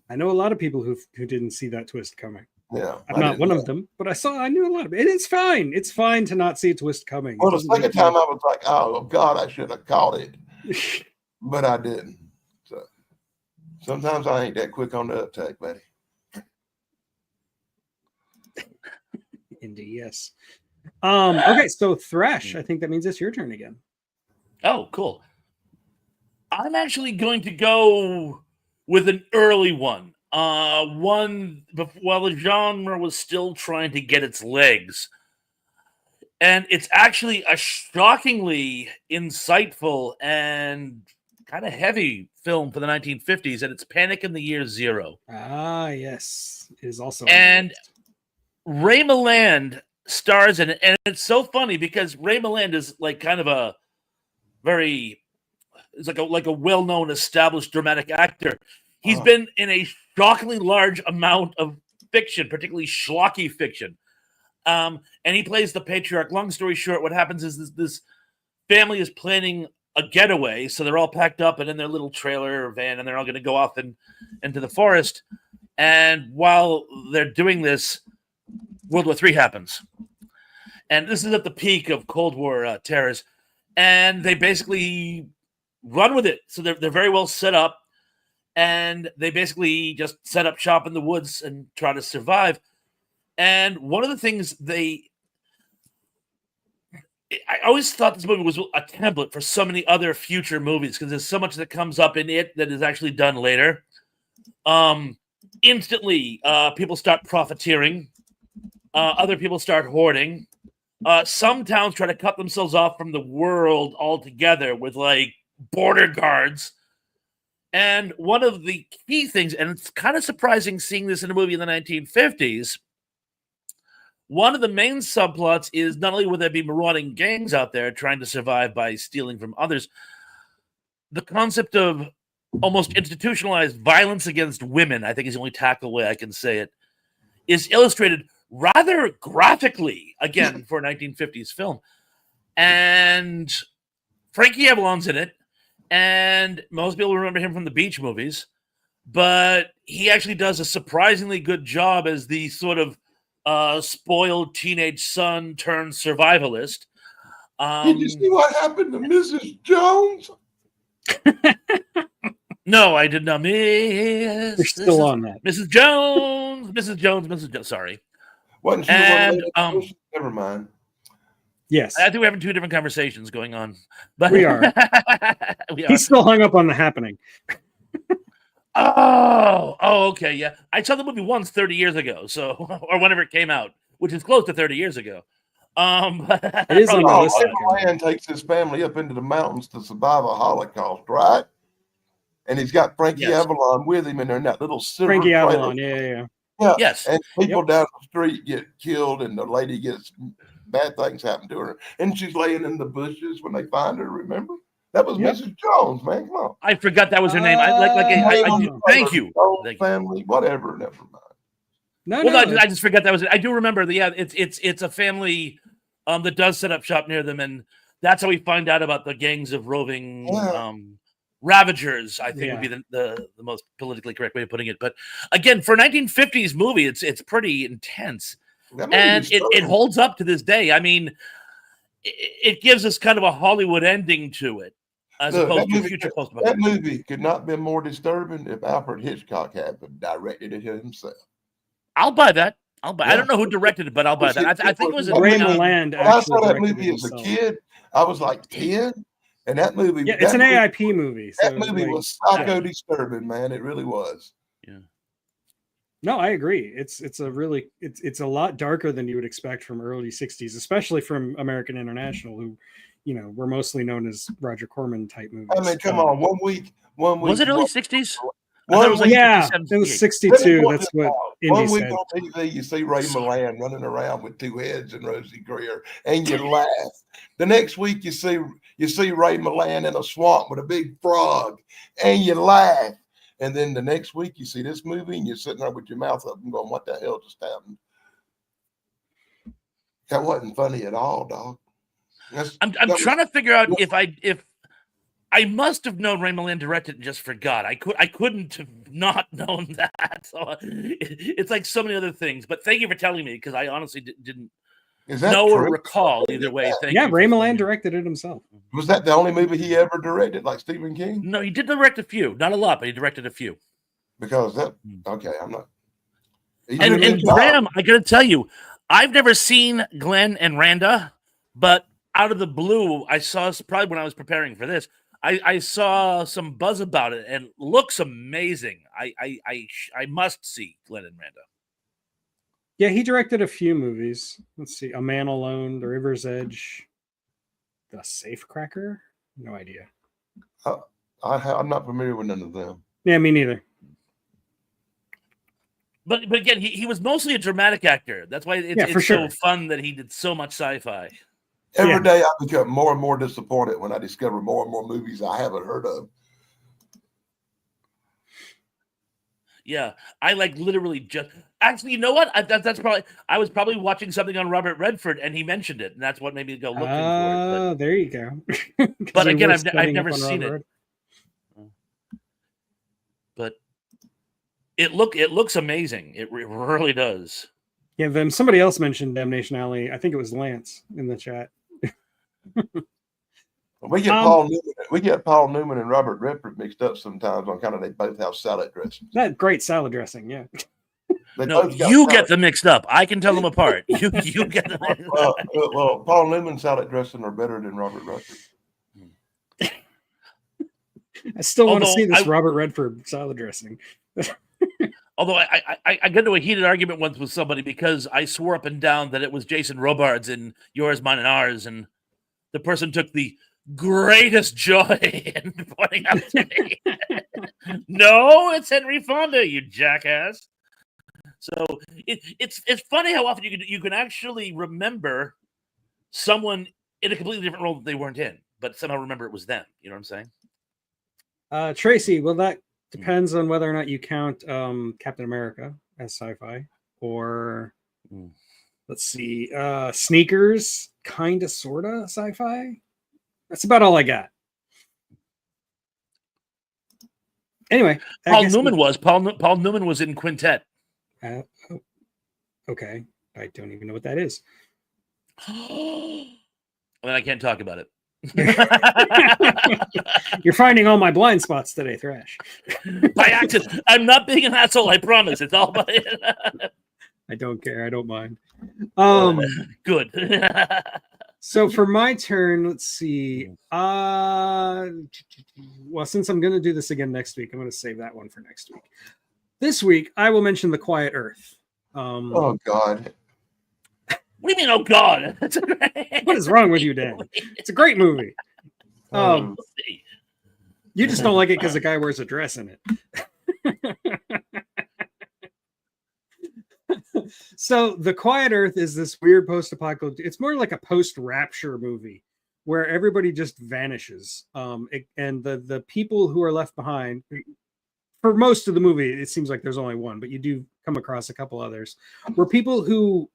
I know a lot of people who didn't see that twist coming. Yeah, I'm not one of them, but I knew a lot of it. It's fine. It's fine to not see a twist coming. Well, the second time I was like, oh God, I should have caught it, but I didn't. So sometimes I ain't that quick on the uptake, buddy. Indeed, yes. Okay, so Thresh, I think that means it's your turn again. Oh, cool. I'm actually going to go with an early one. One while the genre was still trying to get its legs. And it's actually a shockingly insightful and kind of heavy film for the 1950s, and it's Panic in the Year Zero. Ah, yes. It is also. And Ray Milland stars in it, and it's so funny because Ray Milland is like kind of a very, it's like a well-known established dramatic actor. He's been in a shockingly large amount of fiction, particularly schlocky fiction. And he plays the patriarch. Long story short, what happens is this family is planning a getaway, so they're all packed up and in their little trailer or van, and they're all going to go off into the forest. And while they're doing this, World War III happens. And this is at the peak of Cold War terrors. And they basically run with it. So they're very well set up. And they basically just set up shop in the woods and try to survive. And one of the things I always thought this movie was a template for so many other future movies because there's so much that comes up in it that is actually done later. Instantly, people start profiteering. Other people start hoarding. Some towns try to cut themselves off from the world altogether with like border guards. And one of the key things, and it's kind of surprising seeing this in a movie in the 1950s, one of the main subplots is not only will there be marauding gangs out there trying to survive by stealing from others, the concept of almost institutionalized violence against women, I think is the only tactful way I can say it, is illustrated rather graphically, again, for a 1950s film. And Frankie Avalon's in it, and most people remember him from the Beach movies, but he actually does a surprisingly good job as the sort of spoiled teenage son turned survivalist. Did you see what happened to Mrs. Jones? No, I did not miss. You're still on that. Mrs. Jones. Sorry. Wasn't she And, the one? Never mind. Yes. I think we're having two different conversations going on. But We are. He's still hung up on The Happening. Oh, okay, yeah. I saw the movie once 30 years ago, so or whenever it came out, which is close to 30 years ago. It is on my list. Man takes his family up into the mountains to survive a Holocaust, right? And he's got Frankie Avalon with him, and they're in that little silver Frankie trailer. Avalon, yeah. Yes. And people down the street get killed, and the lady gets bad things happen to her, and she's laying in the bushes when they find her. Remember? That was Mrs. Jones, man. Come on. I forgot that was her name. Thank you. Family, whatever. Never mind. No, I just forgot that was it. I do remember it's a family that does set up shop near them, and that's how we find out about the gangs of roving ravagers. I think would be the most politically correct way of putting it. But again, for a 1950s movie, it's pretty intense, and it holds up to this day. I mean, it gives us kind of a Hollywood ending to it. As opposed to future post-apocalyptic. That movie could not have been more disturbing if Alfred Hitchcock had directed it himself. I'll buy that. I don't know who directed it, but I'll buy that. I think it was Ray Milland. When I saw that movie as a kid, I was like 10, and that movie. Yeah, it's an AIP movie. So that movie was psycho disturbing, man. It really was. Yeah. No, I agree. It's a lot darker than you would expect from early 60s, especially from American International, who, were mostly known as Roger Corman type movies. I mean, come on, one week. Was it early 60s? It was 62. That's what Indy one week said. on TV, you see Ray Milland running around with two heads and Rosie Greer, and you laugh. The next week, you see Ray Milland in a swamp with a big frog, and you laugh. And then the next week, you see this movie, and you're sitting there with your mouth up and going, "What the hell just happened?" That wasn't funny at all, dog. I'm trying to figure out if I must have known Ray Milland directed and just forgot. I couldn't have not known that. So it's like so many other things. But thank you for telling me, because I honestly didn't know true? or recall either way. Thank yeah, you. Ray Milland directed it himself. Was that the only movie he ever directed, like Stephen King? No, he did direct a few, not a lot, but he directed a few. Because that, okay, I'm not. And Graham, I got to tell you, I've never seen Glenn and Randa, but out of the blue, I saw, probably when I was preparing for this, I saw some buzz about it and looks amazing. I must see Glenn and Randa. Yeah, he directed a few movies. Let's see, A Man Alone, The River's Edge, The Safecracker. No idea. I'm not familiar with none of them. Yeah, me neither. But again, he was mostly a dramatic actor. That's why it's so fun that he did so much sci-fi. Every day I become more and more disappointed when I discover more and more movies I haven't heard of. Yeah, I like literally just actually, you know what? That's probably I was probably watching something on Robert Redford and he mentioned it, and that's what made me go looking for it. Oh, there you go. But again, I've never seen it. But it looks amazing. It really does. Yeah, then somebody else mentioned Damnation Alley. I think it was Lance in the chat. We get Paul Newman and Robert Redford mixed up sometimes on kind of, they both have salad dressing. That great salad dressing, yeah. No, you get them mixed up. I can tell them apart. You get them. Well, Paul Newman's salad dressing are better than Robert Redford. I still want to see this Robert Redford salad dressing. Although I got into a heated argument once with somebody because I swore up and down that it was Jason Robards in Yours, Mine, and Ours, and the person took the greatest joy in pointing out to me, no, it's Henry Fonda, you jackass. So it's funny how often you can actually remember someone in a completely different role that they weren't in, but somehow remember it was them. You know what I'm saying? Tracy, well, that depends on whether or not you count Captain America as sci-fi, or let's see, Sneakers, kind of, sort of sci-fi. That's about all I got. Anyway, Paul Newman was in Quintet. Okay, I don't even know what that is. I mean, I can't talk about it. You're finding all my blind spots today, Thrash. By accident. I'm not being an asshole, I promise. It's all by I don't care. I don't mind. Good. So for my turn, let's see. Well, since I'm going to do this again next week, I'm going to save that one for next week. This week, I will mention The Quiet Earth. Oh, God. What do you mean, oh, God? What is wrong with you, Dan? It's a great movie. You just don't like it because the guy wears a dress in it. So The Quiet Earth is this weird post-apocalyptic. It's more like a post-rapture movie where everybody just vanishes. And the people who are left behind, for most of the movie, it seems like there's only one, but you do come across a couple others, were people who,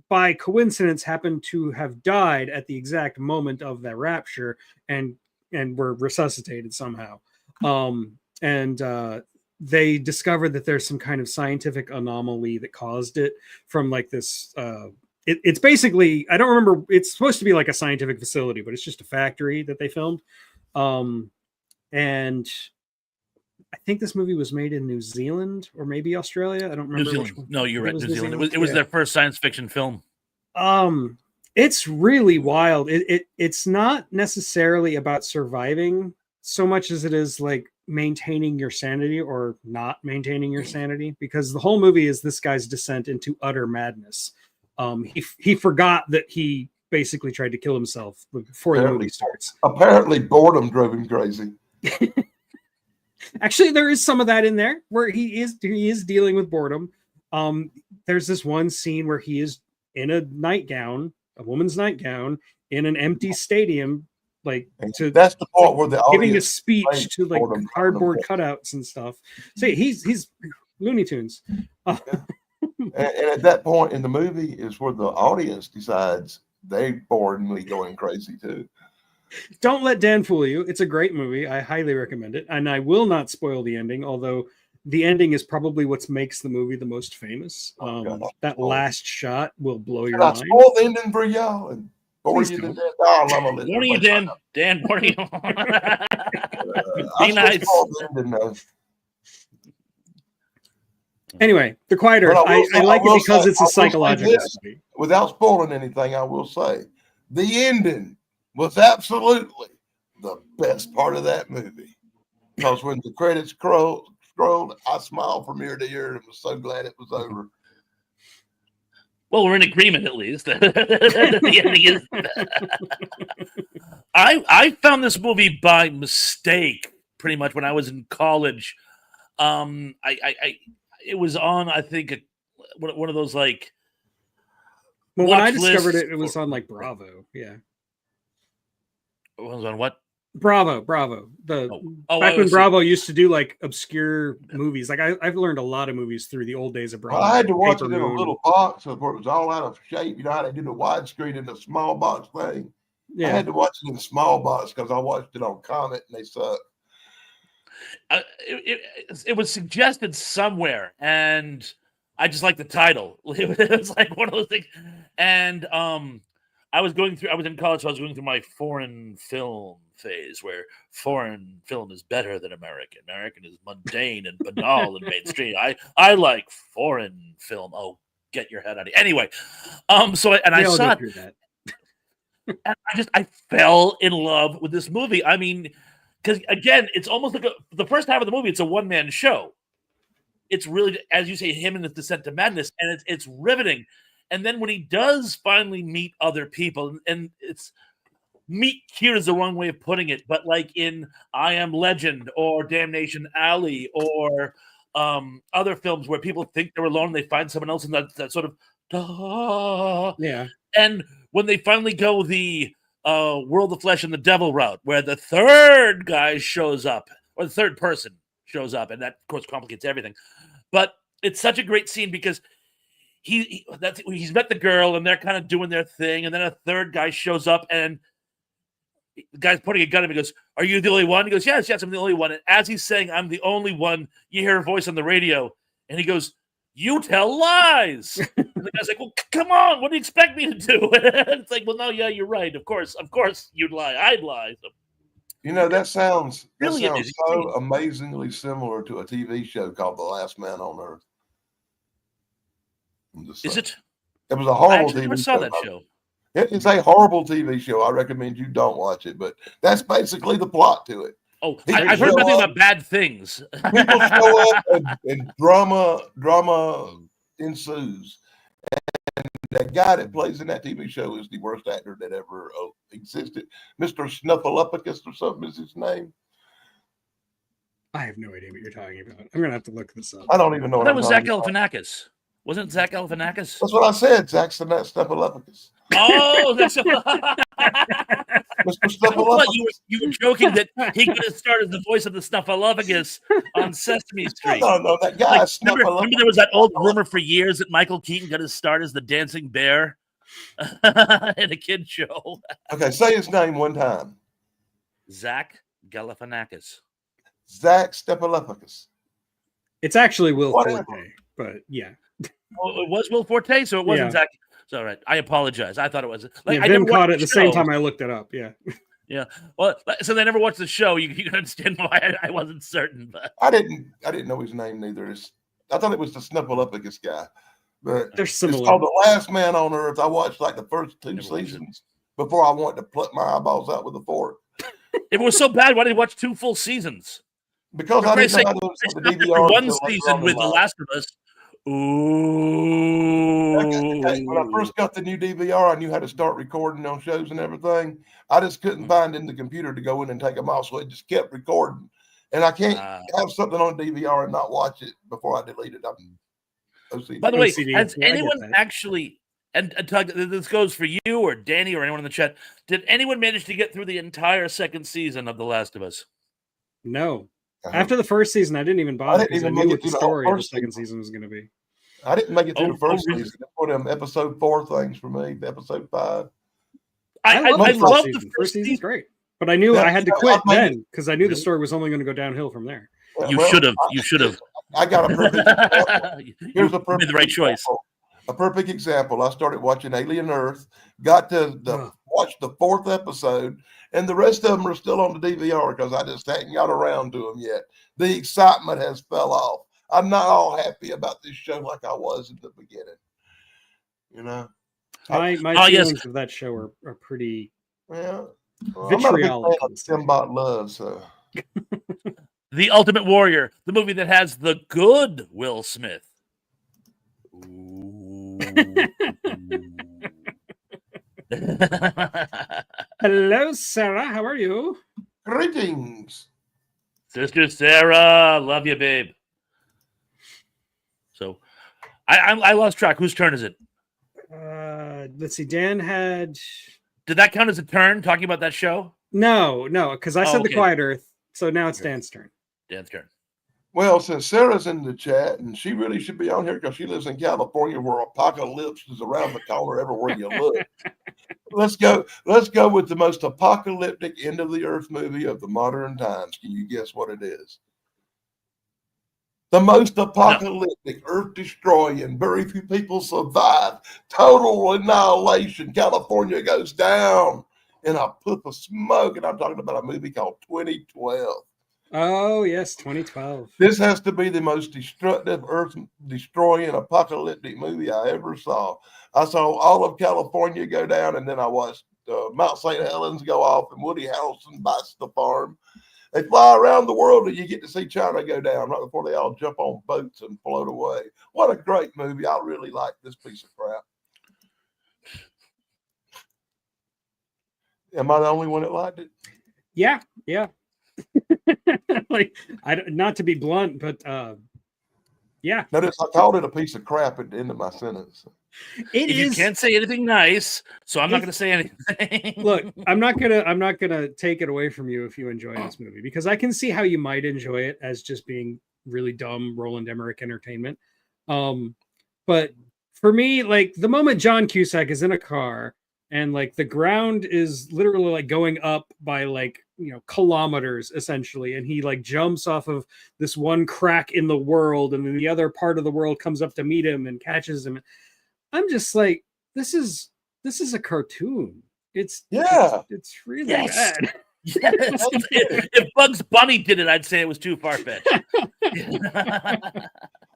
by coincidence, happen to have died at the exact moment of that rapture and were resuscitated somehow. They discovered that there's some kind of scientific anomaly that caused it from like this. It's basically, I don't remember. It's supposed to be like a scientific facility, but it's just a factory that they filmed. And I think this movie was made in New Zealand or maybe Australia. I don't remember. New Zealand. No, you're right. New Zealand. It was their first science fiction film. It's really wild. It's not necessarily about surviving so much as it is like maintaining your sanity or not maintaining your sanity, because the whole movie is this guy's descent into utter madness. He forgot that he basically tried to kill himself before the movie starts. Apparently boredom drove him crazy. Actually, there is some of that in there where he is dealing with boredom. There's this one scene where he is in a nightgown, a woman's nightgown, in an empty stadium, like that's the part where the giving a speech to like cardboard cutouts and stuff. See, he's Looney Tunes. and at that point in the movie is where the audience decides they boringly going crazy too. Don't let Dan fool you. It's a great movie. I highly recommend it. And I will not spoil the ending, although the ending is probably what makes the movie the most famous. That last shot will blow your mind. I spoil the ending for y'all and bore you to death. Warning you, Dan. Dan, warning you. Be nice. Anyway, The Quiet Earth. I like it because it's a psychological movie. Without spoiling anything, I will say the ending was absolutely the best part of that movie. Because when the credits scrolled, I smiled from ear to ear and was so glad it was over. Well, we're in agreement at least. The ending is. I found this movie by mistake, pretty much when I was in college. It was on, I think, one of those like. Well, when I discovered it, it was on like Bravo. Yeah. It was on what? Bravo. Back when Bravo used to do like obscure movies. Like I've learned a lot of movies through the old days of Bravo. Well, I had to watch it in a little box where it was all out of shape. You know how they do the widescreen in the small box thing? Yeah. I had to watch it in the small box because I watched it on Comet and they suck. It was suggested somewhere, and I just like the title. It was like one of those things. And I was in college, so I was going through my foreign film phase where foreign film is better than American. American is mundane and banal and mainstream. I like foreign film. Oh, get your head out of here. Anyway, I saw it. And I fell in love with this movie. I mean, because again, it's almost like the first half of the movie, it's a one-man show. It's really, as you say, him and his descent to madness, and it's riveting. And then when he does finally meet other people, and it's meet here is the wrong way of putting it, but like in I Am Legend or Damnation Alley or other films where people think they're alone, they find someone else, and that sort of yeah. And when they finally go the World of Flesh and the Devil route, where the third guy shows up, or the third person shows up, and that of course complicates everything. But it's such a great scene because he's met the girl and they're kind of doing their thing, and then a third guy shows up and the guy's putting a gun at him. He goes, "Are you the only one?" He goes, yes, I'm the only one. And as he's saying, "I'm the only one," you hear a voice on the radio, and he goes, "You tell lies." And the guy's like, "Well, come on, what do you expect me to do?" It's like, well, no, yeah, you're right. Of course, you'd lie. I'd lie. So, you know, that sounds really so amazingly similar to a TV show called The Last Man on Earth. Is it? It was a horrible TV show. I never saw that show. It's a horrible TV show. I recommend you don't watch it, but that's basically the plot to it. Oh, I've heard nothing about bad things. People show up and drama ensues. And the guy that plays in that TV show is the worst actor that ever existed. Mr. Snuffleupagus or something is his name. I have no idea what you're talking about. I'm going to have to look this up. I don't even know what that was Zach Galifianakis. Wasn't it Zach Galifianakis? That's what I said, Zach Snuffleupagus. Oh, that's Mr. Snuffleupagus. You were joking that he could have started the voice of the Snuffleupagus on Sesame Street. No, that guy. Remember there was that old rumor for years that Michael Keaton got his start as the dancing bear in a kid show. Okay, say his name one time. Zach Galifianakis. Zach Snuffleupagus. It's actually Will Forte, but yeah. Oh, it was Will Forte, so it wasn't Zach. It's all right. I apologize. I thought it was. I Vin caught it at the same time I looked it up. Yeah. Yeah. Well, so they never watched the show. You can understand why I wasn't certain. But I didn't know his name neither. I thought it was the Snuffleupagus guy. But they're similar. It's called The Last Man on Earth. I watched like the first two seasons before I wanted to pluck my eyeballs out with a fork. If it was so bad, why did you watch 2 full seasons? Because I didn't know how to install the DVR. One season with The Last of Us. Ooh. When I first got the new DVR, I knew how to start recording on shows and everything. I just couldn't find in the computer to go in and take them off, so it just kept recording. And I can't have something on DVR and not watch it before I delete it. By the way, has anyone actually, and Tug, this goes for you or Danny or anyone in the chat, did anyone manage to get through the entire second season of The Last of Us? No. After the first season, I didn't even bother because I knew what the story of the second season was going to be. I didn't make it through the first really? season. That's one of them episode 4 things for me. Episode 5. I love love the the first first season's season. great, but I knew Yeah, I had to I quit made then because I knew the Really? story was only going to go downhill from there. You Well, should have. You should have. I got a perfect example. Here's a made perfect the right choice. example. A perfect example. I started watching Alien Earth, got to watch the 4th episode, and the rest of them are still on the DVR because I just hadn't got around to them yet. The excitement has fell off. I'm not all happy about this show like I was in the beginning. You know, My feelings of that show are pretty well, vitriolic. I'm not a big fan of Timbot Love, so. The Ultimate Warrior, the movie that has the good Will Smith. Hello, Sarah. How are you? Greetings. Sister Sarah, love you, babe. So, I lost track. Whose turn is it? Let's see. Dan had. Did that count as a turn? Talking about that show? No, because I said okay. The Quiet Earth, so now it's Dan's turn. Dan's turn. Well, since Sarah's in the chat, and she really should be on here because she lives in California, where apocalypse is around the corner everywhere you look. Let's go with the most apocalyptic end of the earth movie of the modern times. Can you guess what it is? The most apocalyptic, earth destroying, very few people survive, total annihilation. California goes down in a puff of smoke, and I'm talking about a movie called 2012. Oh, yes, 2012. This has to be the most destructive, earth-destroying, apocalyptic movie I ever saw. I saw all of California go down, and then I watched Mount St. Helens go off, and Woody Harrelson buys the farm. They fly around the world, and you get to see China go down right before they all jump on boats and float away. What a great movie. I really like this piece of crap. Am I the only one that liked it? Yeah. Like, not to be blunt, but yeah. Notice I called it a piece of crap at the end of my sentence. You can't say anything nice, so I'm not going to say anything. Look, I'm not gonna take it away from you if you enjoy this movie, because I can see how you might enjoy it as just being really dumb Roland Emmerich entertainment. But for me, like, the moment John Cusack is in a car and like the ground is literally like going up by like, kilometers essentially, and he like jumps off of this one crack in the world, and then the other part of the world comes up to meet him and catches him. I'm just like, this is a cartoon. It's really bad. Yes. If Bugs Bunny did it, I'd say it was too far-fetched.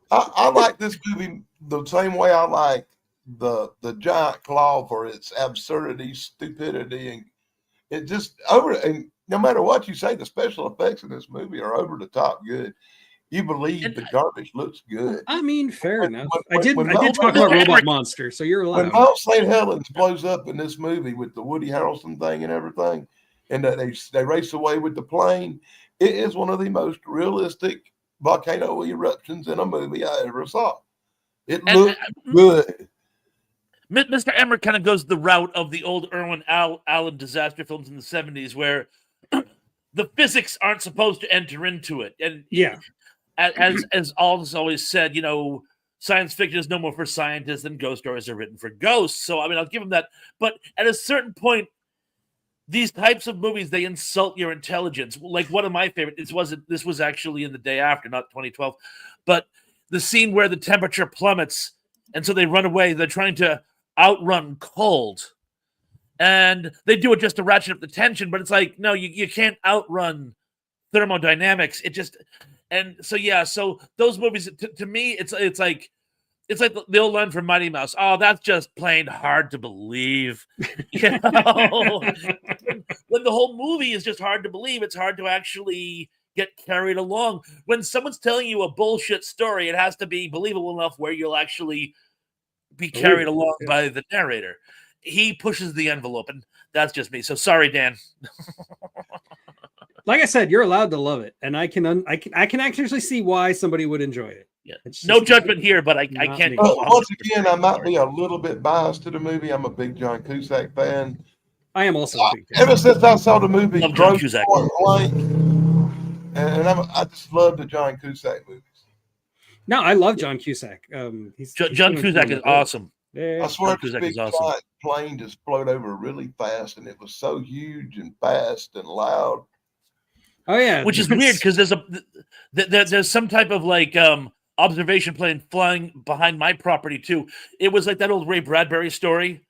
I like this movie the same way I like the Giant Claw for its absurdity, stupidity, and it just over. And no matter what you say, the special effects in this movie are over the top good. You believe the garbage looks good. I mean, fair enough. I when did talk about Robot Monster, so you're allowed. When Mount St. Helens blows up in this movie with the Woody Harrelson thing and everything, and they race away with the plane, it is one of the most realistic volcano eruptions in a movie I ever saw. It looked good. Mr. Emmerich kind of goes the route of the old Irwin Allen disaster films in the 70s, where the physics aren't supposed to enter into it. And yeah, as Aldous always said, science fiction is no more for scientists than ghost stories are written for ghosts. So, I mean, I'll give him that. But at a certain point, these types of movies, they insult your intelligence. Like, one of my favorite, this was actually in The Day After, not 2012, but the scene where the temperature plummets, and so they run away. They're trying to outrun cold, and they do it just to ratchet up the tension, but it's like, no, you can't outrun thermodynamics. It just, and so, yeah, so those movies, to me, it's like the old line from Mighty Mouse. Oh, that's just plain hard to believe. When the whole movie is just hard to believe, it's hard to actually get carried along. When someone's telling you a bullshit story, it has to be believable enough where you'll actually be carried along by the narrator. He pushes the envelope, and that's just me. So sorry, Dan. Like I said, you're allowed to love it, and I can actually see why somebody would enjoy it. Yeah, no judgment here, but I can't. Once again, I might be a little bit biased to the movie. I'm a big John Cusack fan. I am also a big fan. Ever since I saw the movie John Cusack, Point Blank, and I just love the John Cusack movies. No, I love John Cusack. He's John doing Cusack is good. awesome. Yeah, I swear John this Cusack big is awesome. giant plane just flowed over really fast, and it was so huge and fast and loud. oh yeah, Which is weird because there's some type of like observation plane flying behind my property too. It was like that old Ray Bradbury story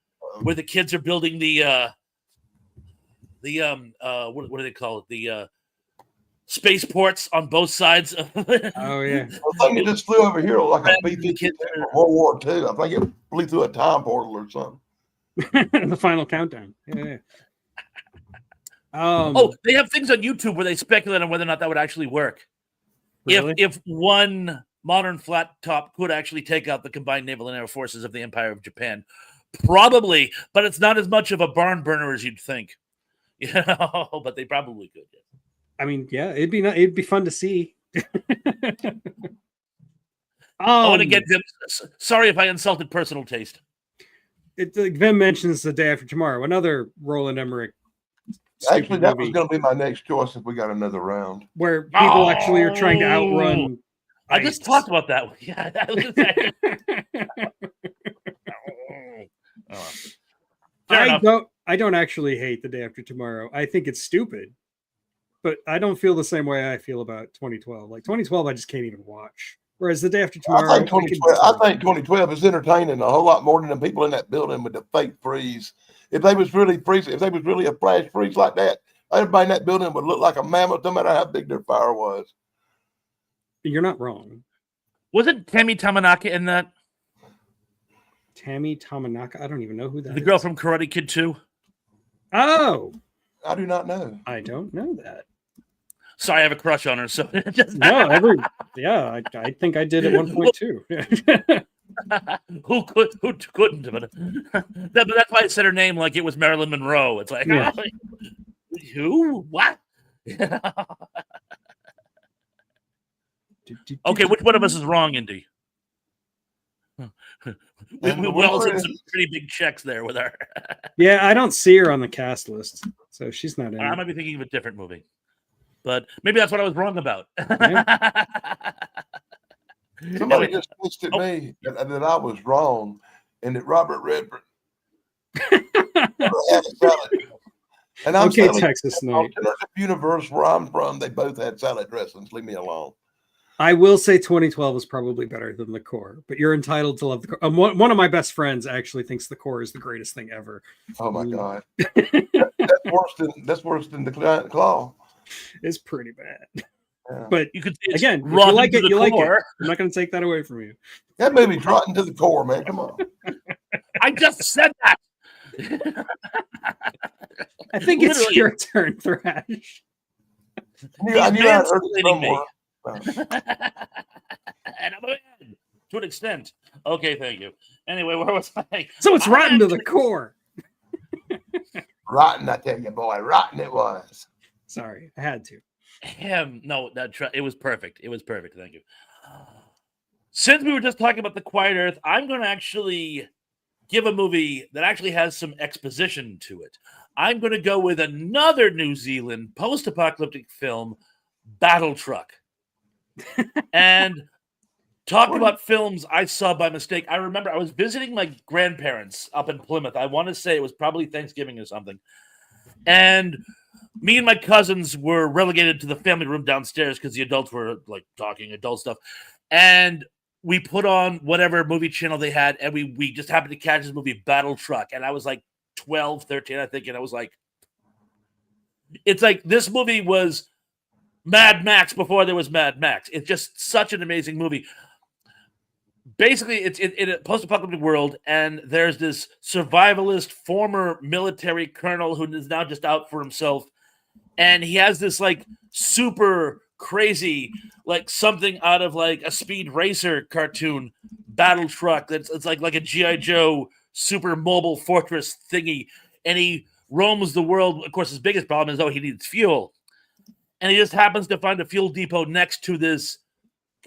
where the kids are building the what do they call it? The spaceports on both sides of Oh yeah. I think it just flew over here like a the B-52 kids from are- World War II. I think it flew through a time portal or something. The final countdown. Yeah. Oh, they have things on YouTube where they speculate on whether or not that would actually work. Really? If one modern flat top could actually take out the combined naval and air forces of the Empire of Japan, probably, but it's not as much of a barn burner as you'd think. You know, but they probably could. I mean, yeah, it'd be fun to see. And again, Vim, sorry if I insulted personal taste. Vim mentions The Day After Tomorrow, another Roland Emmerich. Actually, that was movie going to be my next choice if we got another round. where people actually are trying to outrun. I just talked about that one. Yeah, that was I don't actually hate The Day After Tomorrow. I think it's stupid, but I don't feel the same way I feel about 2012. Like 2012, I just can't even watch. Whereas The Day After Tomorrow, I think 2012 is entertaining a whole lot more than the people in that building with the fake freeze. If they was really freezing, if they was really a flash freeze like that, everybody in that building would look like a mammoth, no matter how big their fire was. You're not wrong. Wasn't Tammy Tamanaka in that? Tammy Tamanaka? I don't even know who that is. The girl from Karate Kid 2? Oh, I do not know. I don't know that. Sorry, I have a crush on her. So I think I did at one point too. Who couldn't? But that's why I said her name like it was Marilyn Monroe. It's like, Yeah. who? What? Okay, which one of us is wrong, Indy? We all did some pretty big checks there with her. Yeah, I don't see her on the cast list, so she's not in. I might be thinking of a different movie, but maybe that's what I was wrong about. Yeah. Somebody just pitched at me that I was wrong, and that Robert Redford had a salad dressing. And I'm Okay, telling Texas you, Night. alternative universe where I'm from, they both had salad dressings. Leave me alone. I will say 2012 is probably better than The Core, but you're entitled to love The Core. One of my best friends actually thinks The Core is the greatest thing ever. Oh my God, that's worse than the Giant Claw. It's pretty bad. Yeah. But you could again, if you like it, you like it. I'm not going to take that away from you. That movie's rotten to the core, man. Come on. I just said that. I think it's Literally. your turn, Thrash. I knew I'd heard it mansplaining me. somewhere. And I'm in to an extent. Okay, thank you. Anyway, where was I? So it's rotten to the core. Rotten, I tell you, boy. Rotten it was. Sorry, I had to. No, it was perfect. It was perfect. Thank you. Since we were just talking about The Quiet Earth, I'm going to actually give a movie that actually has some exposition to it. I'm going to go with another New Zealand post-apocalyptic film, Battle Truck. And talk about films I saw by mistake. I remember I was visiting my grandparents up in Plymouth. I want to say it was probably Thanksgiving or something. And me and my cousins were relegated to the family room downstairs because the adults were like talking adult stuff. And we put on whatever movie channel they had, and we just happened to catch this movie, Battle Truck. And I was like 12, 13, I think. And I was like, it's like this movie was Mad Max before there was Mad Max. It's just such an amazing movie. Basically, it's in a post-apocalyptic world, and there's this survivalist former military colonel who is now just out for himself. And he has this like super crazy, like something out of like a Speed Racer cartoon battle truck. It's like a G.I. Joe super mobile fortress thingy. And he roams the world. Of course, his biggest problem is, he needs fuel. And he just happens to find a fuel depot next to this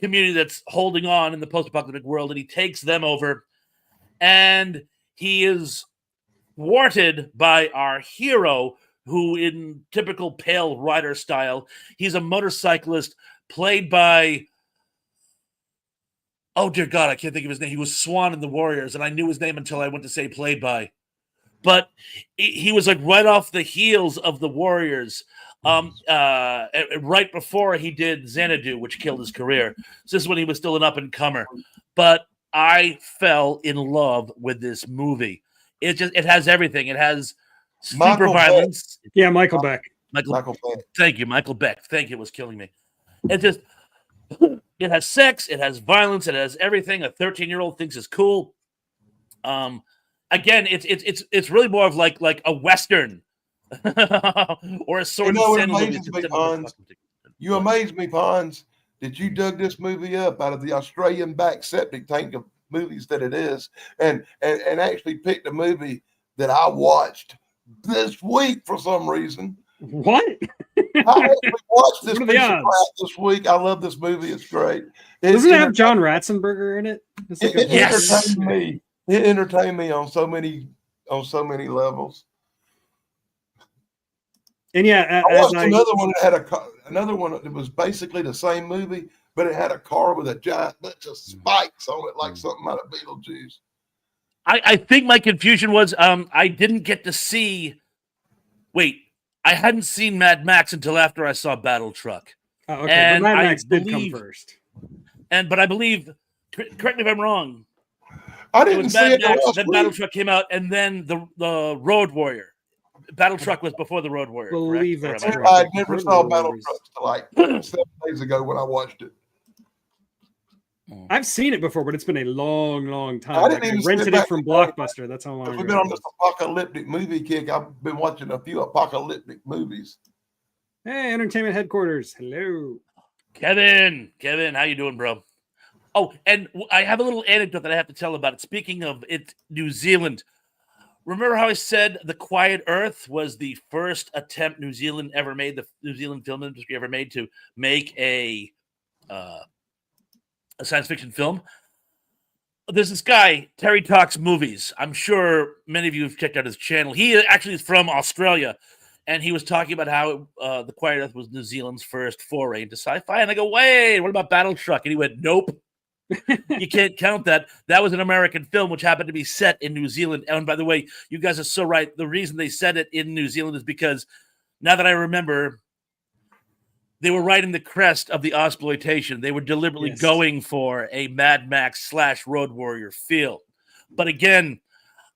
community that's holding on in the post-apocalyptic world. And he takes them over. And he is thwarted by our hero, who in typical Pale Rider style, he's a motorcyclist played by oh dear God, I can't think of his name. He was Swan in the Warriors, and I knew his name until I went to say played by. But he was like right off the heels of the Warriors, right before he did Xanadu, which killed his career. So this is when he was still an up and comer. But I fell in love with this movie. It has everything. It has super Michael violence. Yeah, Michael Beck. Michael Beck. Thank you, Michael Beck. Thank you. It was killing me. It just it has sex. It has violence. It has everything a 13-year-old thinks is cool. Again, it's really more of like a Western or a sword You know and what sandal movie. amazes me, Pons? You amaze me, Pons, that you dug this movie up out of the Australian back septic tank of movies that it is, and actually picked a movie that I watched this week for some reason. What? I actually watched this What are the piece of odds? crap this week. I love this movie. It's great. Doesn't it have John Ratzenberger in it? It's like It Yes. entertained me. It entertained me on so many levels. And yeah, I watched as another one that had another one that was basically the same movie, but it had a car with a giant bunch of spikes on it, like something out of Beetlejuice. I think my confusion was I didn't get to see. Wait, I hadn't seen Mad Max until after I saw Battle Truck. Oh, okay, And but Mad I Max did come believe- first. But I believe, correct me if I'm wrong. I It didn't was see Mad it Max, last then week. Battle Truck came out, and then the Road Warrior. Battle Truck was before the Road Warrior. Believe correct? that's Or am correct. I never Road saw Warrior Battle was- Trucks till like 7 days ago when I watched it. I've seen it before, but it's been a long time. I didn't Like, I even rented sit it back from and Blockbuster. That's how long We've ago been it on this was. apocalyptic movie kick. I've been watching a few apocalyptic movies. Hey, Entertainment Headquarters. Hello. Kevin, how you doing, bro? Oh, and I have a little anecdote that I have to tell about it. Speaking of it, New Zealand. Remember how I said The Quiet Earth was the first attempt New Zealand ever made, the New Zealand film industry ever made to make a science fiction film? There's this guy, Terry Talks Movies. I'm sure many of you have checked out his channel. He actually is from Australia, and he was talking about how The Quiet Earth was New Zealand's first foray into sci-fi. And I go, wait, what about Battle Truck? And he went, nope. You can't count that. That was an American film, which happened to be set in New Zealand. And by the way, you guys are so right. The reason they set it in New Zealand is because, now that I remember, they were right in the crest of the exploitation. They were deliberately Yes. going for a Mad Max / Road Warrior feel. But again,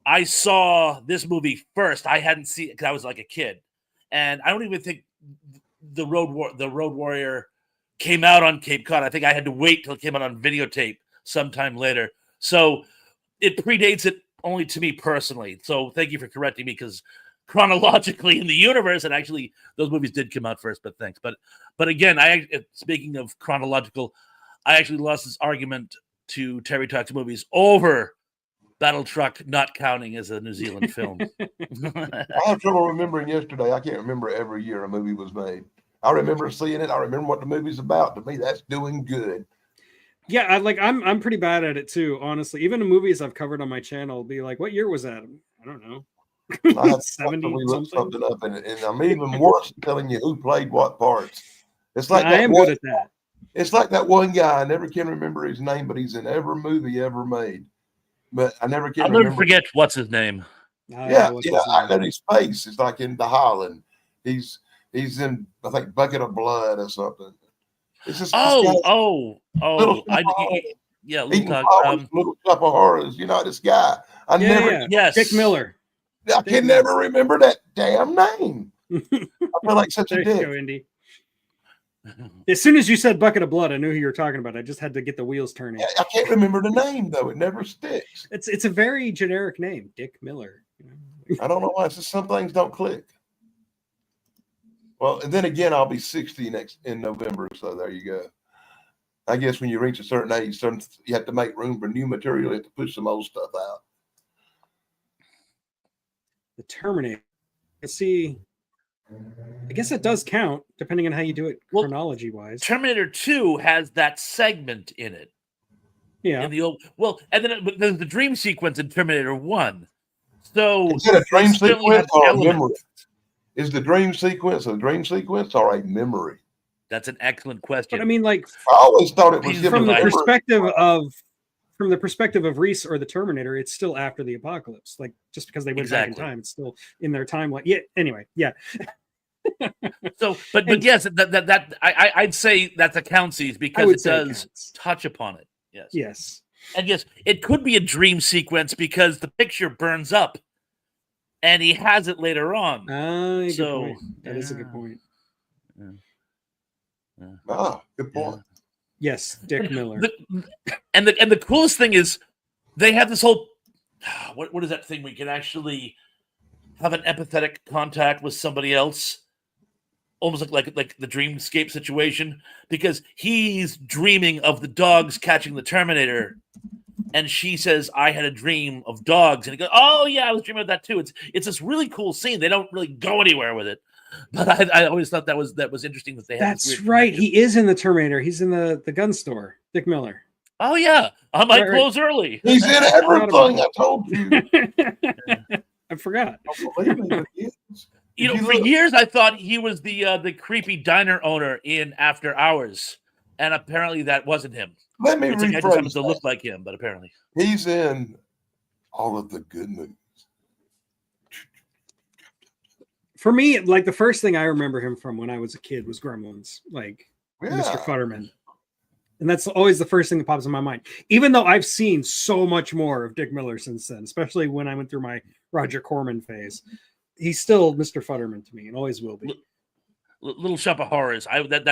I saw this movie first. I hadn't seen it because I was like a kid, and I don't even think the Road Warrior came out on Cape Cod. I think I had to wait till it came out on videotape sometime later. So it predates it only to me personally. So thank you for correcting me, because chronologically in the universe, and actually those movies did come out first. But thanks. But again, speaking of chronological, I actually lost this argument to Terry Talks Movies over Battle Truck not counting as a New Zealand film. I have trouble remembering yesterday. I can't remember every year a movie was made. I remember seeing it. I remember what the movie's about. To me, that's doing good. Yeah, I'm pretty bad at it too, honestly. Even the movies I've covered on my channel will be like, what year was that? I don't know. I have to 70 look something. something up, and I'm even worse at telling you who played what parts. It's like I that am one, good at that. It's like that one guy. I never can remember his name, but he's in every movie ever made. But I never can I'll remember. never forget what's his name. Yeah, What's yeah. his I name? know his face. It's like in The Highland. He's in, I think, Bucket of Blood or something. It's just Oh! Little Yeah, Eating Little flowers, Little Shop of Horrors. You know this guy. I never. Yes, Dick Miller. I can never remember that damn name. I feel like such There a you dick. go, Indy. As soon as you said Bucket of Blood, I knew who you were talking about. I just had to get the wheels turning. I can't remember the name though. It never sticks. It's a very generic name, Dick Miller. I don't know why. It's just some things don't click. Well, and then again, I'll be 60 in November. So there you go. I guess when you reach a certain age, you have to make room for new material. You have to push some old stuff out. The Terminator. Let's see. I guess it does count, depending on how you do it Well, chronology-wise. Terminator 2 has that segment in it. Yeah. In the old, and then there's the dream sequence in Terminator 1. So Is it a dream it certainly sequence has or a elements. memory? Is the dream sequence a dream sequence or a memory? That's an excellent question. But I mean, like, I always thought it was From him from the remembering. perspective of from the perspective of Reese or the Terminator, it's still after the apocalypse. Like just because they went back in time, it's still in their timeline. Yeah. Anyway, yeah. So, but yes, I'd say that's a countsies because it does touch upon it. Yes. Yes. And yes, it could be a dream sequence because the picture burns up, and he has it later on. Good point. That is a good point. Good point. Yes, Dick Miller. And the coolest thing is they have this whole what is that thing where you can actually have an empathetic contact with somebody else, almost like the dreamscape situation, because he's dreaming of the dogs catching the Terminator, and she says, "I had a dream of dogs," and he goes, "Oh yeah, I was dreaming of that too." It's this really cool scene. They don't really go anywhere with it, but I always thought that was interesting that they had. That's right. He is in the Terminator. He's in the gun store. Dick Miller. Oh yeah, I might close early. He's in everything. I told you. I forgot. You know, for years I thought he was the creepy diner owner in After Hours, and apparently that wasn't him. Let me rephrase. I just happens to look like him, but apparently he's in all of the good movies. For me, like the first thing I remember him from when I was a kid was Gremlins, like Mr. Futterman. And that's always the first thing that pops in my mind. Even though I've seen so much more of Dick Miller since then, especially when I went through my Roger Corman phase, he's still Mr. Futterman to me and always will be. Little Shop of Horrors. I think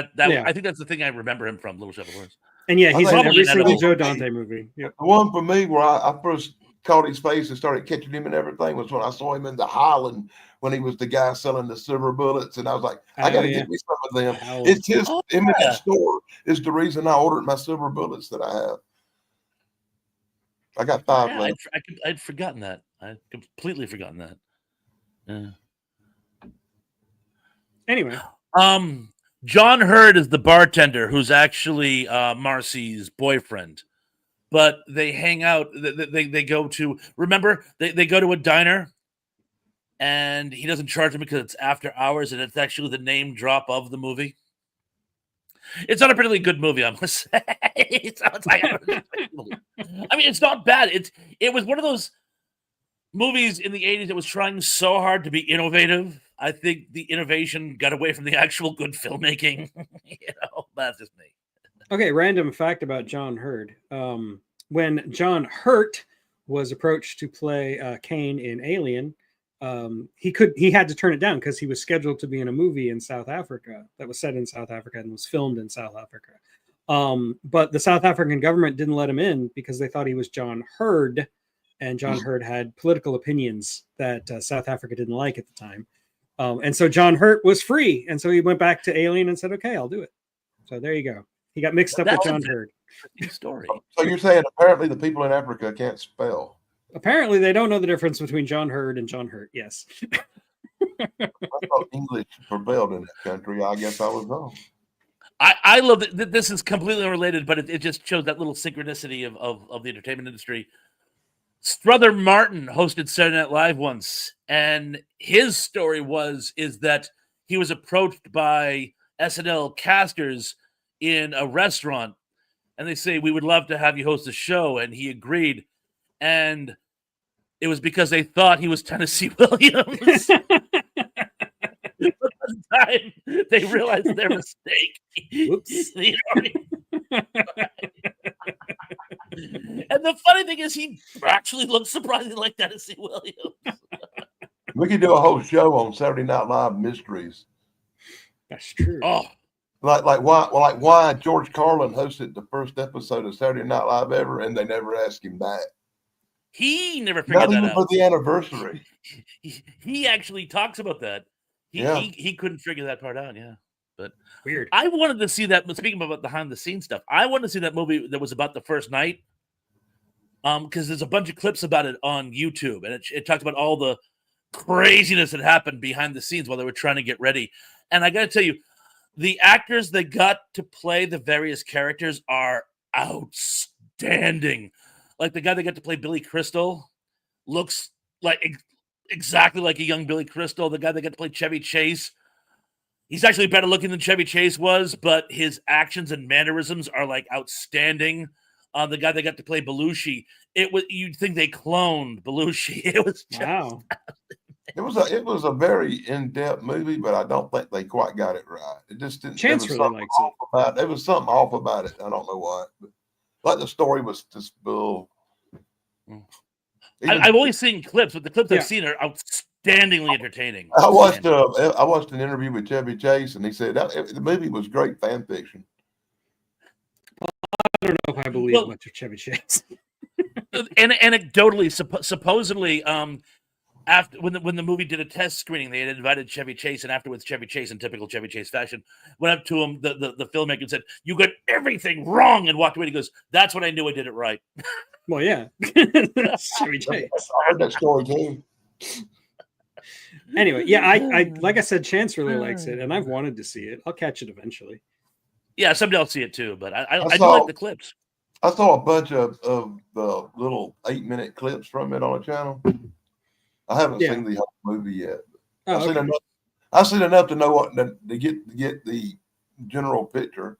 that's the thing I remember him from, Little Shop of Horrors. And yeah, he's in every single Joe Dante movie. Yep. The one for me where I first caught his face and started catching him and everything was when I saw him in the Highland when he was the guy selling the silver bullets, and I was like, I got to get me some of them. It's his in that store is the reason I ordered my silver bullets that I have. I got 5 left. I'd forgotten that. I'd completely forgotten that. Yeah. Anyway, John Hurd is the bartender who's actually Marcy's boyfriend, but they hang out. They go to they go to a diner, and he doesn't charge them because it's after hours, and it's actually the name drop of the movie. It's not a particularly good movie, I must say. I mean, it's not bad. It was one of those movies in the 80s that was trying so hard to be innovative. I think the innovation got away from the actual good filmmaking. That's just me. Okay, random fact about John Hurd. When John Hurt was approached to play Kane in Alien, he had to turn it down because he was scheduled to be in a movie in South Africa that was set in South Africa and was filmed in South Africa. But the South African government didn't let him in because they thought he was John Hurd, and John Hurd had political opinions that South Africa didn't like at the time. And so John Hurt was free, and so he went back to Alien and said, "Okay, I'll do it." So there you go. He got mixed up with John Hurd. Story. So you're saying apparently the people in Africa can't spell? Apparently, they don't know the difference between John Hurd and John Hurt. Yes. I thought English prevailed in that country. I guess I was wrong. I love that. This is completely unrelated, but it just shows that little synchronicity of the entertainment industry. Strother Martin hosted Saturday Night Live once, and his story is that he was approached by SNL casters in a restaurant, and they say, "We would love to have you host the show," and he agreed. And it was because they thought he was Tennessee Williams. By the time they realized their mistake. Whoops. And the funny thing is, he actually looks surprisingly like Tennessee Williams. We could do a whole show on Saturday Night Live mysteries. That's true. Oh, like why George Carlin hosted the first episode of Saturday Night Live ever, and they never asked him back. He never figured Not that even out. for the anniversary. He actually talks about that. He couldn't figure that part out. Yeah, but Weird. I wanted to see that. Speaking about behind the scenes stuff, I wanted to see that movie that was about the first night. Because there's a bunch of clips about it on YouTube, and it talks about all the craziness that happened behind the scenes while they were trying to get ready. And I got to tell you, the actors that got to play the various characters are outstanding. Like the guy that got to play Billy Crystal looks like exactly like a young Billy Crystal. The guy that got to play Chevy Chase, he's actually better looking than Chevy Chase was, but his actions and mannerisms are like outstanding. the guy that got to play Belushi. You'd think they cloned Belushi. It was just, Wow. It was a very in-depth movie, but I don't think they quite got it right. It just didn't. Chance there was really likes it. There was something off about it. I don't know what. But like the story was just bull. I've only seen clips, but the clips Yeah. I've seen are outstandingly entertaining. I watched an interview with Chevy Chase, and he said the movie was great fan fiction. I don't know if I believe much of Chevy Chase. And anecdotally, supposedly, after when the movie did a test screening, they had invited Chevy Chase, and afterwards, Chevy Chase, in typical Chevy Chase fashion, went up to him, the filmmaker, and said, "You got everything wrong," and walked away. And he goes, "That's when I knew I did it right." Well, yeah, Chevy Chase. I heard that story too. Anyway, yeah, I like I said, Chance really likes it, and I've wanted to see it. I'll catch it eventually. Yeah, someday I'll see it too, but I do saw- like the clips. I saw a bunch of the little 8-minute clips from it on a channel. I haven't seen the whole movie yet. I've seen enough to know what to get the general picture.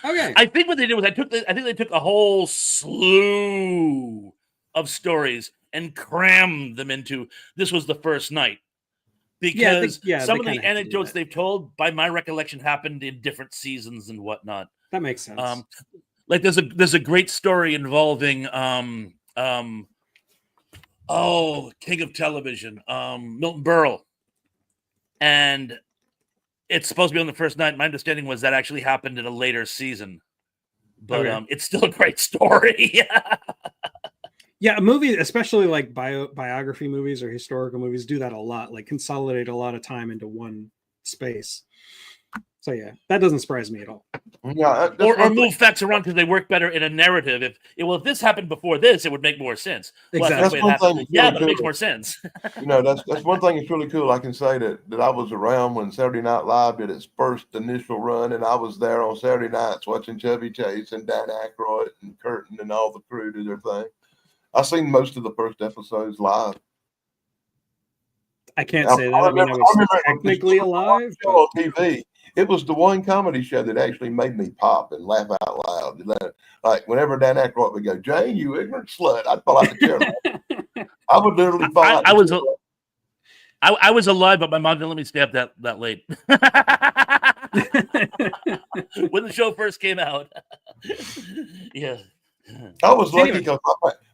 Okay. I think what they did was I think they took a whole slew of stories and crammed them into this was the first night. Because some of the anecdotes they've told, by my recollection, happened in different seasons and whatnot. That makes sense. Like there's a great story involving King of Television, Milton Berle. And it's supposed to be on the first night. My understanding was that actually happened in a later season. But it's still a great story. Yeah, a movie, especially like biography movies or historical movies, do that a lot. Like consolidate a lot of time into one space. So yeah, that doesn't surprise me at all. Yeah, or move facts around because they work better in a narrative. If this happened before this, it would make more sense. Exactly. Well, but it makes more sense. That's one thing that's really cool. I can say that I was around when Saturday Night Live did its first initial run, and I was there on Saturday nights watching Chevy Chase and Dan Aykroyd and Curtin and all the crew do their thing. I've seen most of the first episodes live. I can't say that. I was technically alive. On TV. It was the one comedy show that actually made me pop and laugh out loud. Like whenever Dan Aykroyd would go, "Jane, you ignorant slut," I'd fall out the chair. I would literally fall out. I was alive, but my mom didn't let me stay up that late. When the show first came out. Yeah. I was lucky because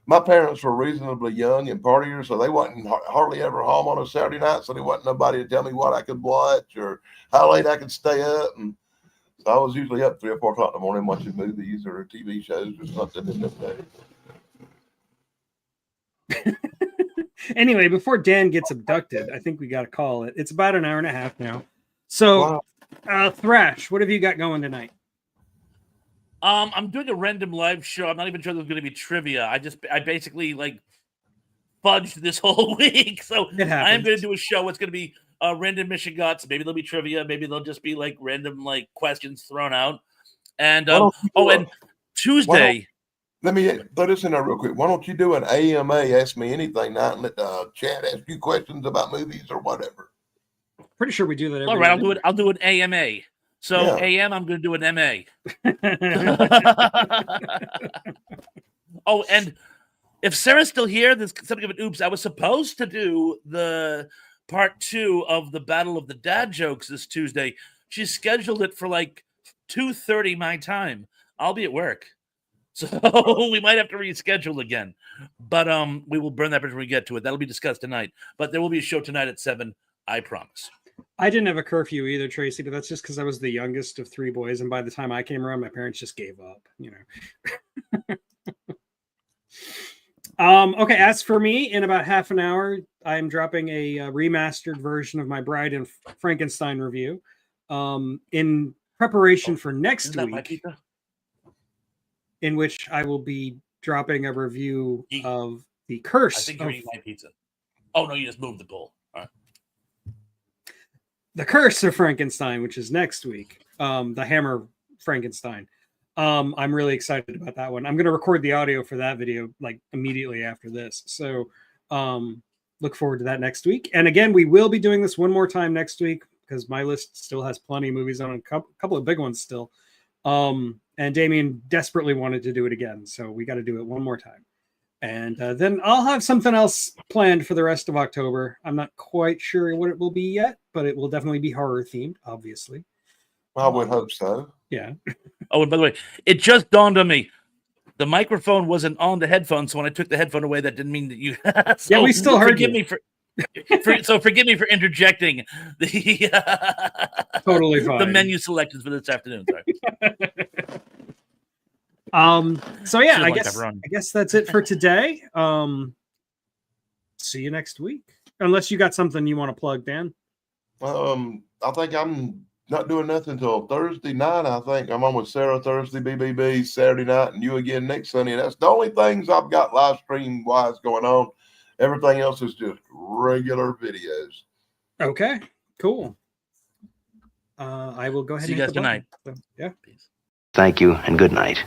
my parents were reasonably young and partiers, so they wasn't hardly ever home on a Saturday night, so there wasn't nobody to tell me what I could watch or how late I could stay up. And so I was usually up 3 or 4 o'clock in the morning watching movies or TV shows or something in the day. Anyway, before Dan gets abducted, I think we got to call it. It's about an hour and a half now. So, Thrash, what have you got going tonight? I'm doing a random live show. I'm not even sure there's going to be trivia. I basically like fudged this whole week. So I am going to do a show. It's going to be random mission guts. Maybe there'll be trivia. Maybe there'll just be like random like questions thrown out. And and Tuesday. Let me throw this in there real quick. Why don't you do an AMA, ask me anything night, and let the chat ask you questions about movies or whatever? Pretty sure we do that. All right, I'll do an AMA. So AM, I'm going to do an MA. And if Sarah's still here, there's something of an oops. I was supposed to do the part 2 of the Battle of the Dad Jokes this Tuesday. She scheduled it for like 2:30 my time. I'll be at work. So we might have to reschedule again. But we will burn that bridge when we get to it. That'll be discussed tonight. But there will be a show tonight at 7, I promise. I didn't have a curfew either, Tracy, but that's just because I was the youngest of 3 boys, and by the time I came around, my parents just gave up, Okay, as for me, in about half an hour, I'm dropping a remastered version of my Bride and Frankenstein review in preparation for next week, in which I will be dropping a review of The Curse. I think you're eating my pizza. Oh, no, you just moved the bowl. All right. The Curse of Frankenstein, which is next week. The Hammer Frankenstein. I'm really excited about that one. I'm going to record the audio for that video like immediately after this. So look forward to that next week. And again, we will be doing this one more time next week because my list still has plenty of movies on a couple of big ones still. And Damien desperately wanted to do it again, so we got to do it one more time. And then I'll have something else planned for the rest of October. I'm not quite sure what it will be yet, but it will definitely be horror themed, obviously. I would hope so. Yeah. Oh, and by the way, it just dawned on me. The microphone wasn't on the headphone, so when I took the headphone away, that didn't mean that you. Yeah, we still heard forgive you. me forgive me for interjecting the Totally fine. the menu selections for this afternoon. Sorry. So yeah, Should've I liked guess pepperoni. that's it for today. See you next week. Unless you got something you want to plug, Dan. I think I'm not doing nothing until Thursday night. I think I'm on with Sarah Thursday, BBB Saturday night, and you again next Sunday. And that's the only things I've got live stream wise going on. Everything else is just regular videos. Okay, cool. I will go ahead See and you hit guys the button. tonight. So, yeah. Thank you and good night.